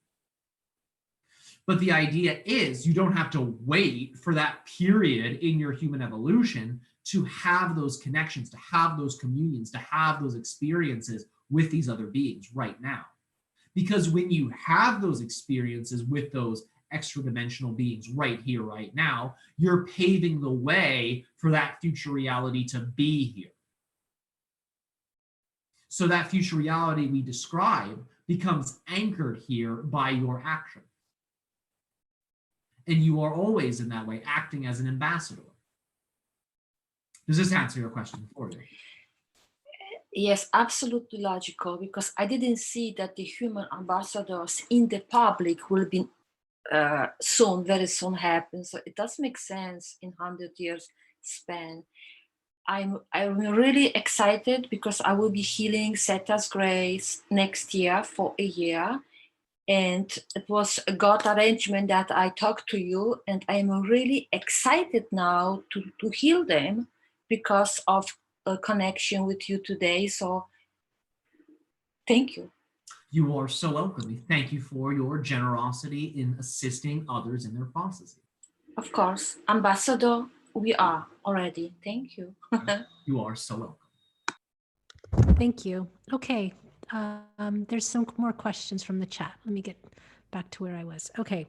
But the idea is you don't have to wait for that period in your human evolution to have those connections, to have those communions, to have those experiences with these other beings right now. Because when you have those experiences with those extra dimensional beings right here, right now, you're paving the way for that future reality to be here. So that future reality we describe becomes anchored here by your action. And you are always in that way acting as an ambassador. Does this answer your question for you? Yes, absolutely logical, because I didn't see that the human ambassadors in the public will be soon, very soon happen. So it does make sense in 100 years span. I'm really excited because I will be healing Zeta's Grace next year for a year. And it was a God arrangement that I talked to you, and I'm really excited now to heal them because of a connection with you today. So thank you. You are so welcome. Thank you for your generosity in assisting others in their processes. Of course, ambassador, we are already. Thank you. You are so welcome. Thank you. Okay. There's some more questions from the chat. Let me get back to where I was. Okay.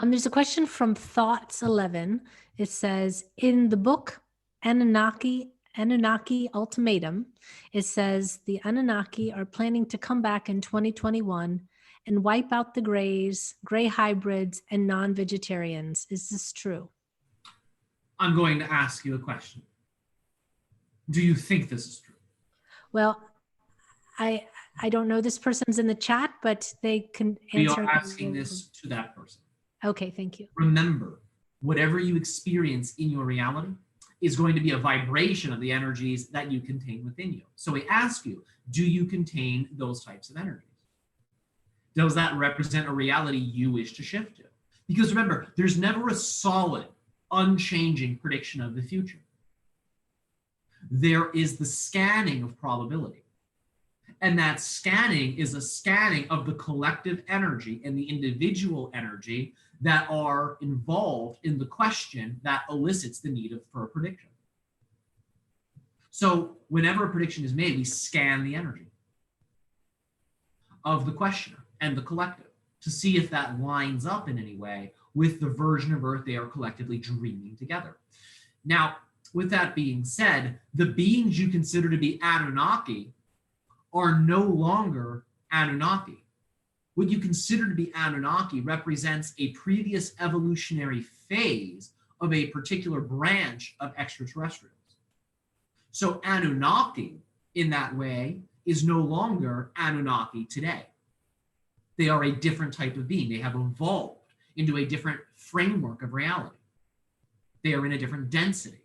There's a question from Thoughts 11. It says, in the book Anunnaki Ultimatum, it says the Anunnaki are planning to come back in 2021 and wipe out the gray hybrids, and non-vegetarians. Is this true? I'm going to ask you a question. Do you think this is true? Well, I don't know this person's in the chat, but they can answer. We are asking this to that person. Okay, thank you. Remember, whatever you experience in your reality is going to be a vibration of the energies that you contain within you. So we ask you, do you contain those types of energies? Does that represent a reality you wish to shift to? Because remember, there's never a solid, unchanging prediction of the future. There is the scanning of probability. And that scanning is a scanning of the collective energy and the individual energy that are involved in the question that elicits the need for a prediction. So whenever a prediction is made, we scan the energy of the questioner and the collective to see if that lines up in any way with the version of Earth they are collectively dreaming together. Now, with that being said, the beings you consider to be Anunnaki are no longer Anunnaki. What you consider to be Anunnaki represents a previous evolutionary phase of a particular branch of extraterrestrials. So Anunnaki, in that way, is no longer Anunnaki today. They are a different type of being. They have evolved into a different framework of reality. They are in a different density.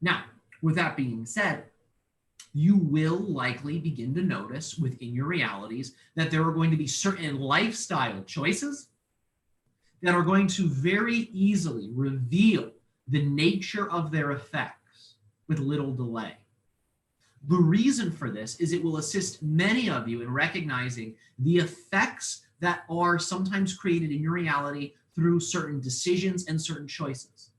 Now, with that being said, you will likely begin to notice within your realities that there are going to be certain lifestyle choices that are going to very easily reveal the nature of their effects with little delay. The reason for this is it will assist many of you in recognizing the effects that are sometimes created in your reality through certain decisions and certain choices.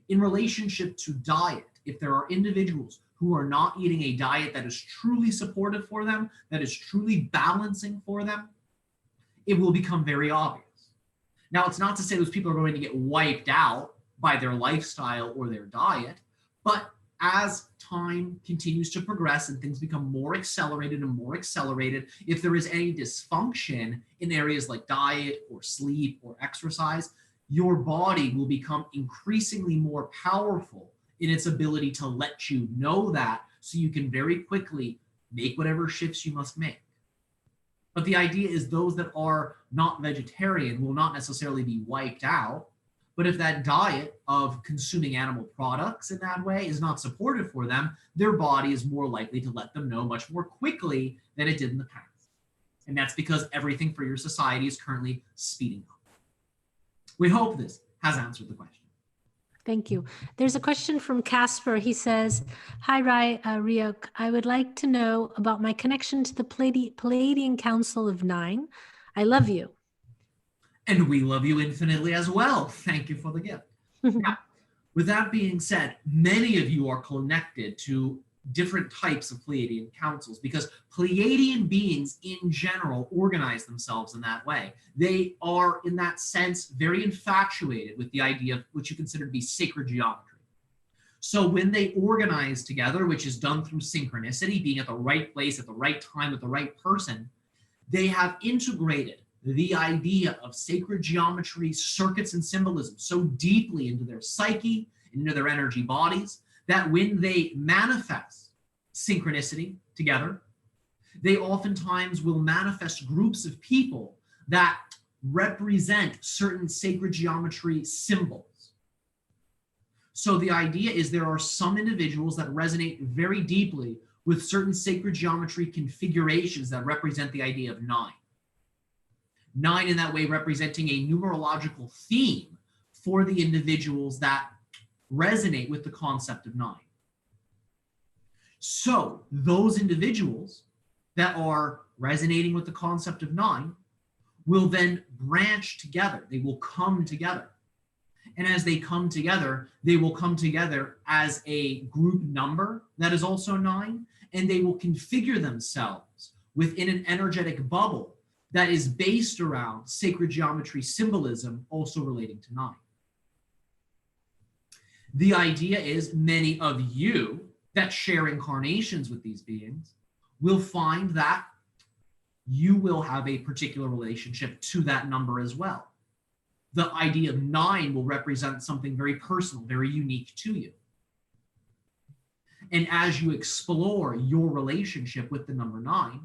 In relationship to diet, if there are individuals who are not eating a diet that is truly supportive for them, that is truly balancing for them, it will become very obvious. Now, it's not to say those people are going to get wiped out by their lifestyle or their diet, but as time continues to progress and things become more accelerated and more accelerated, if there is any dysfunction in areas like diet or sleep or exercise, your body will become increasingly more powerful in its ability to let you know that, so you can very quickly make whatever shifts you must make. But the idea is those that are not vegetarian will not necessarily be wiped out. But if that diet of consuming animal products in that way is not supportive for them, their body is more likely to let them know much more quickly than it did in the past. And that's because everything for your society is currently speeding up. We hope this has answered the question. Thank you. There's a question from Casper. He says, hi, Ryuk. I would like to know about my connection to the Palladian Council of Nine. I love you. And we love you infinitely as well. Thank you for the gift. Now, with that being said, many of you are connected to different types of Pleiadian councils because Pleiadian beings in general organize themselves in that way. They are, in that sense, very infatuated with the idea of what you consider to be sacred geometry. So when they organize together, which is done through synchronicity, being at the right place at the right time with the right person, they have integrated the idea of sacred geometry, circuits, and symbolism so deeply into their psyche, into their energy bodies, that when they manifest synchronicity together, they oftentimes will manifest groups of people that represent certain sacred geometry symbols. So the idea is there are some individuals that resonate very deeply with certain sacred geometry configurations that represent the idea of 9. 9 in that way representing a numerological theme for the individuals that resonate with the concept of 9. So those individuals that are resonating with the concept of 9 will then branch together. They will come together. And as they come together, they will come together as a group number that is also 9, and they will configure themselves within an energetic bubble that is based around sacred geometry symbolism, also relating to 9. The idea is many of you that share incarnations with these beings will find that you will have a particular relationship to that number as well. The idea of 9 will represent something very personal, very unique to you. And as you explore your relationship with the number 9,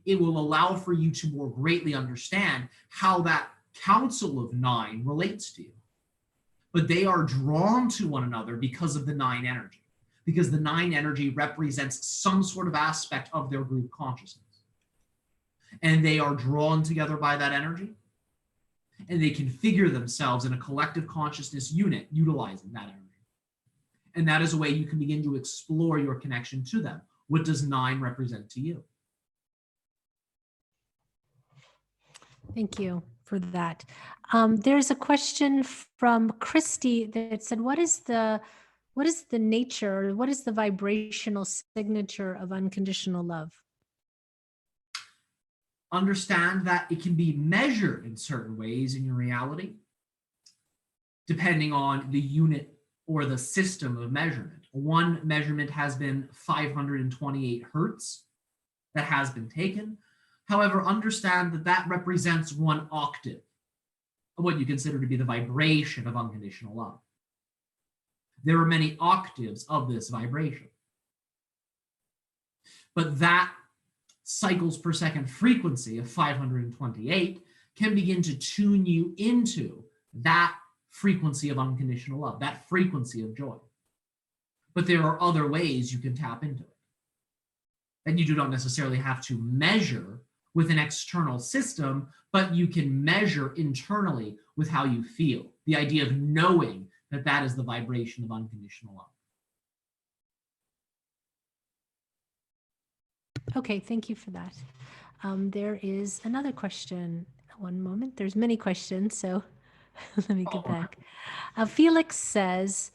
it will allow for you to more greatly understand how that council of 9 relates to you. But they are drawn to one another because of the 9 energy, because the 9 energy represents some sort of aspect of their group consciousness. And they are drawn together by that energy, and they configure themselves in a collective consciousness unit utilizing that energy. And that is a way you can begin to explore your connection to them. What does 9 represent to you? Thank you for that. There's a question from Christy that said, what is the nature, what is the vibrational signature of unconditional love? Understand that it can be measured in certain ways in your reality, depending on the unit or the system of measurement. One measurement has been 528 hertz that has been taken. However, understand that that represents 1 octave of what you consider to be the vibration of unconditional love. There are many octaves of this vibration. But that cycles per second frequency of 528 can begin to tune you into that frequency of unconditional love, that frequency of joy. But there are other ways you can tap into it. And you do not necessarily have to measure with an external system, but you can measure internally with how you feel. The idea of knowing that that is the vibration of unconditional love. Okay, thank you for that. There is another question. One moment. There's many questions, so let me get back. Felix says,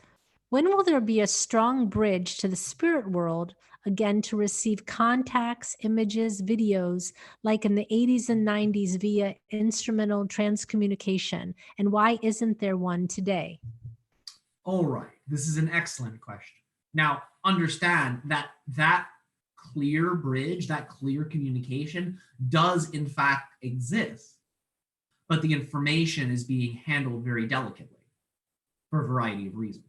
when will there be a strong bridge to the spirit world again to receive contacts, images, videos, like in the 80s and 90s via instrumental transcommunication? And why isn't there one today? All right, this is an excellent question. Now, understand that that clear bridge, that clear communication does in fact exist, but the information is being handled very delicately for a variety of reasons.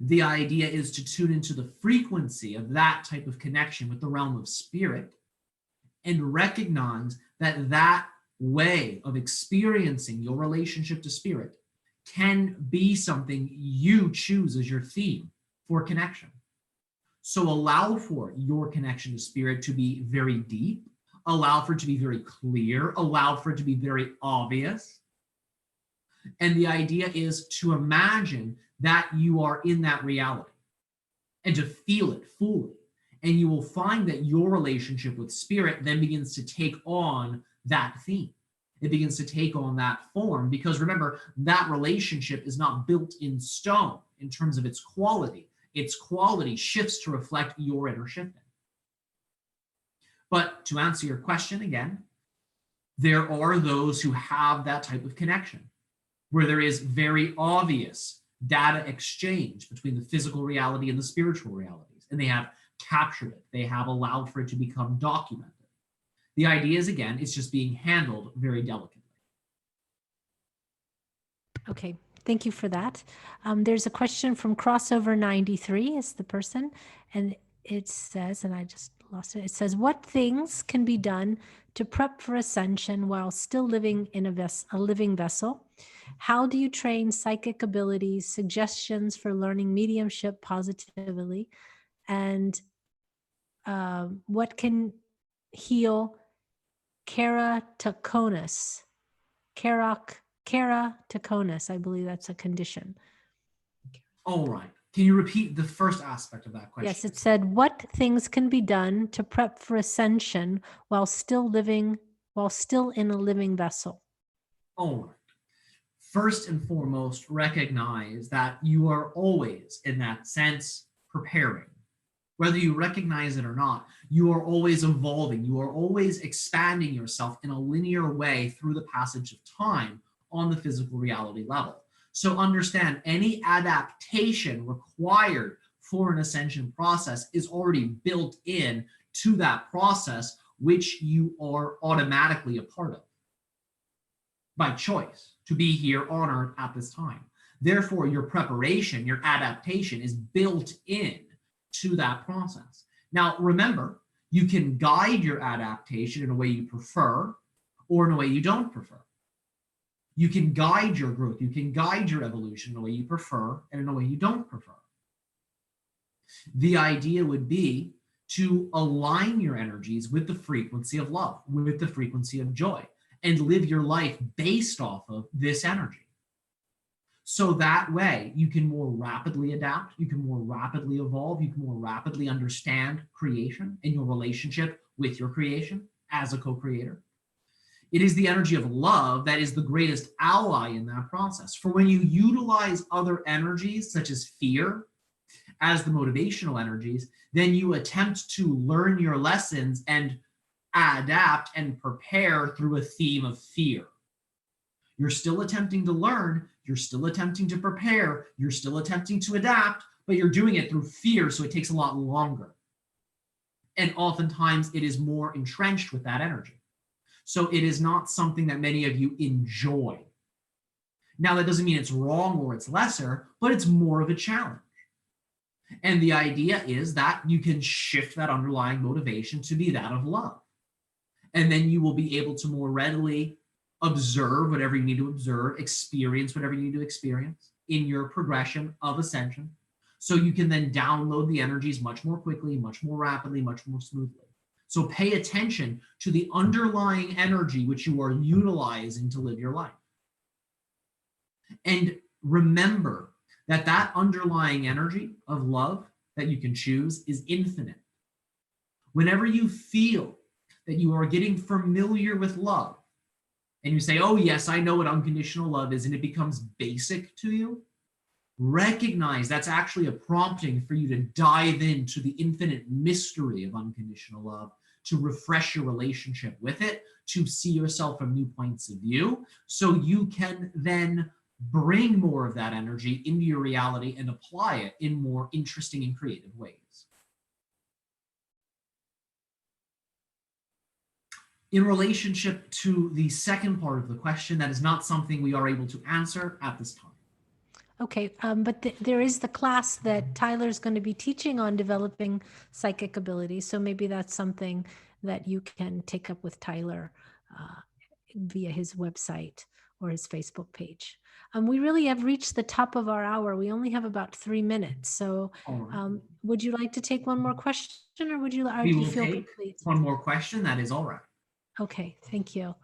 The idea is to tune into the frequency of that type of connection with the realm of spirit and recognize that that way of experiencing your relationship to spirit can be something you choose as your theme for connection. So allow for your connection to spirit to be very deep, allow for it to be very clear, allow for it to be very obvious. And the idea is to imagine that you are in that reality and to feel it fully. And you will find that your relationship with spirit then begins to take on that theme. It begins to take on that form, because remember, that relationship is not built in stone in terms of its quality. Its quality shifts to reflect your inner shifting. But to answer your question again, there are those who have that type of connection where there is very obvious data exchange between the physical reality and the spiritual realities, and they have captured it. They have allowed for it to become documented. The idea is, again, it's just being handled very delicately. Okay, thank you for that. There's a question from Crossover 93 is the person, and it says, and I just lost it. It says, what things can be done to prep for ascension while still living in a living vessel? How do you train psychic abilities, suggestions for learning mediumship positively? And what can heal keratoconus? Keratoconus, I believe that's a condition. All right. Can you repeat the first aspect of that question? Yes, it said, what things can be done to prep for ascension while still in a living vessel? All right. First and foremost, recognize that you are always, in that sense, preparing. Whether you recognize it or not, you are always evolving. You are always expanding yourself in a linear way through the passage of time on the physical reality level. So understand, any adaptation required for an ascension process is already built in to that process, which you are automatically a part of by choice to be here on Earth at this time. Therefore, your preparation, your adaptation is built in to that process. Now, remember, you can guide your adaptation in a way you prefer or in a way you don't prefer. You can guide your growth, you can guide your evolution in a way you prefer and in a way you don't prefer. The idea would be to align your energies with the frequency of love, with the frequency of joy, and live your life based off of this energy. So that way you can more rapidly adapt, you can more rapidly evolve, you can more rapidly understand creation and your relationship with your creation as a co-creator. It is the energy of love that is the greatest ally in that process. For when you utilize other energies, such as fear, as the motivational energies, then you attempt to learn your lessons and adapt and prepare through a theme of fear. You're still attempting to learn, you're still attempting to prepare, you're still attempting to adapt, but you're doing it through fear, so it takes a lot longer. And oftentimes it is more entrenched with that energy. So it is not something that many of you enjoy. Now, that doesn't mean it's wrong or it's lesser, but it's more of a challenge. And the idea is that you can shift that underlying motivation to be that of love. And then you will be able to more readily observe whatever you need to observe, experience whatever you need to experience in your progression of ascension. So you can then download the energies much more quickly, much more rapidly, much more smoothly. So pay attention to the underlying energy which you are utilizing to live your life. And remember that that underlying energy of love that you can choose is infinite. Whenever you feel that you are getting familiar with love, and you say, oh yes, I know what unconditional love is, and it becomes basic to you, recognize that's actually a prompting for you to dive into the infinite mystery of unconditional love, to refresh your relationship with it, to see yourself from new points of view, so you can then bring more of that energy into your reality and apply it in more interesting and creative ways. In relationship to the second part of the question, that is not something we are able to answer at this time. Okay, but there is the class that Tyler's going to be teaching on developing psychic abilities. So maybe that's something that you can take up with Tyler via his website or his Facebook page. We really have reached the top of our hour. We only have about 3 minutes. So would you like to take one more question, or would you, or do you feel complete? One more question, that is all right. Okay, thank you.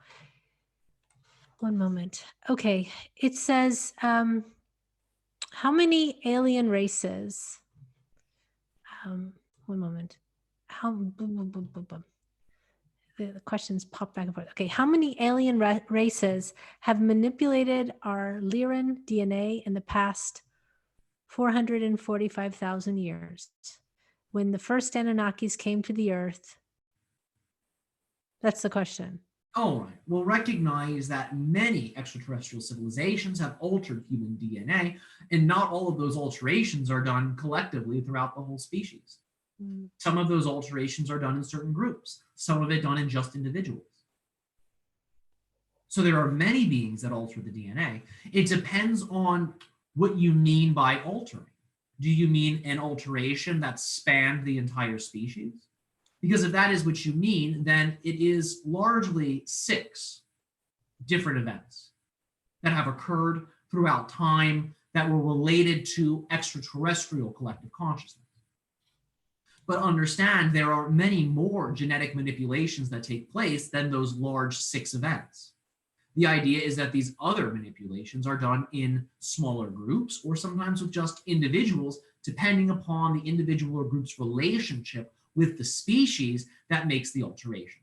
One moment. Okay, it says, how many alien races? One moment. The questions pop back and forth. Okay, how many alien races have manipulated our Lyran DNA in the past 445,000 years? When the first Anunnakis came to the Earth? That's the question. All right. Well, recognize that many extraterrestrial civilizations have altered human DNA, and not all of those alterations are done collectively throughout the whole species. Some of those alterations are done in certain groups, some of it done in just individuals. So there are many beings that alter the DNA. It depends on what you mean by altering. Do you mean an alteration that spanned the entire species? Because if that is what you mean, then it is largely 6 different events that have occurred throughout time that were related to extraterrestrial collective consciousness. But understand there are many more genetic manipulations that take place than those large 6 events. The idea is that these other manipulations are done in smaller groups or sometimes with just individuals, depending upon the individual or group's relationship with the species that makes the alteration.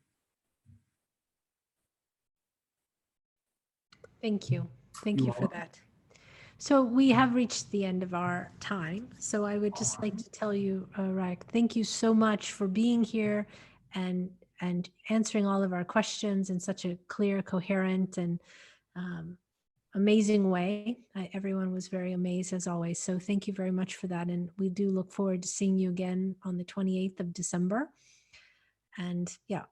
Thank you. Thank you for that. So we have reached the end of our time. So I would just like to tell you, Raik, thank you so much for being here and answering all of our questions in such a clear, coherent, and amazing way. Everyone was very amazed as always. So thank you very much for that. And we do look forward to seeing you again on the 28th of December. And yeah,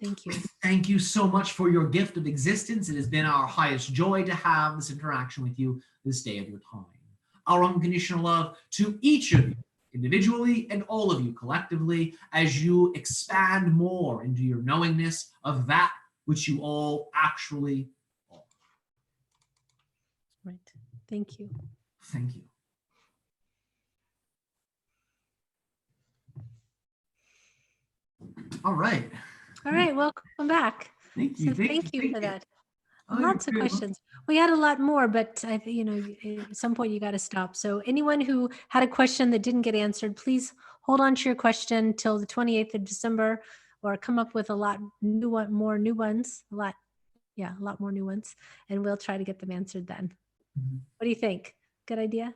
thank you. Thank you so much for your gift of existence. It has been our highest joy to have this interaction with you this day of your time. Our unconditional love to each of you individually and all of you collectively as you expand more into your knowingness of that which you all actually are. Right. Thank you. Thank you. All right. All right. Welcome back. Thank you. So thank you for that. Lots of questions. We had a lot more, but at some point you got to stop. So anyone who had a question that didn't get answered, please hold on to your question till the 28th of December, or come up with a lot more new ones. A lot more new ones, and we'll try to get them answered then. What do you think? Good idea?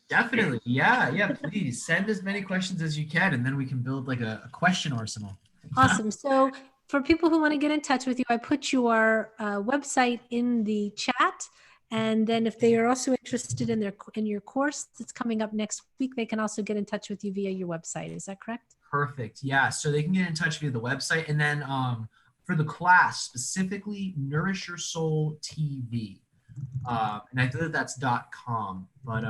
Definitely. Yeah. Please send as many questions as you can, and then we can build like a question arsenal. Awesome. So for people who want to get in touch with you, I put your website in the chat. And then if they are also interested in your course that's coming up next week, they can also get in touch with you via your website. Is that correct? Perfect. Yeah. So they can get in touch via the website. And then for the class, specifically Nourish Your Soul TV. And I believe that's .com. But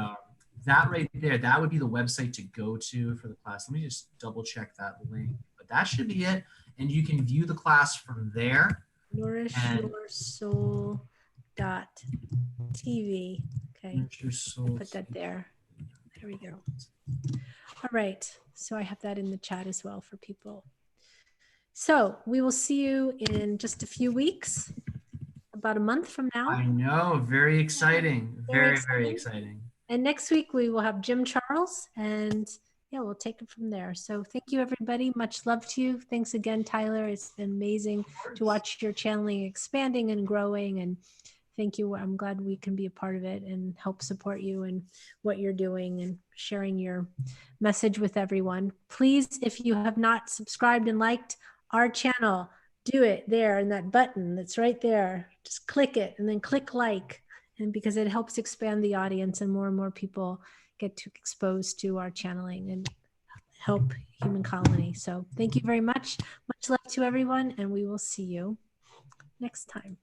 that right there, that would be the website to go to for the class. Let me just double check that link. But that should be it. And you can view the class from there. NourishYourSoul.tv. Okay. Nourish Your Soul. Put that there. There we go. All right. So I have that in the chat as well for people. So we will see you in just a few weeks, about a month from now. I know. Very exciting. Very exciting. And next week we will have Jim Charles, and yeah, we'll take it from there. So thank you, everybody. Much love to you. Thanks again, Tyler. It's been amazing to watch your channeling expanding and growing. And thank you. I'm glad we can be a part of it and help support you in what you're doing and sharing your message with everyone. Please, if you have not subscribed and liked our channel, do it there in that button that's right there. Just click it and then click like, and because it helps expand the audience and more people get to exposed to our channeling and help Human Colony. So thank you very much. Much love to everyone, and we will see you next time.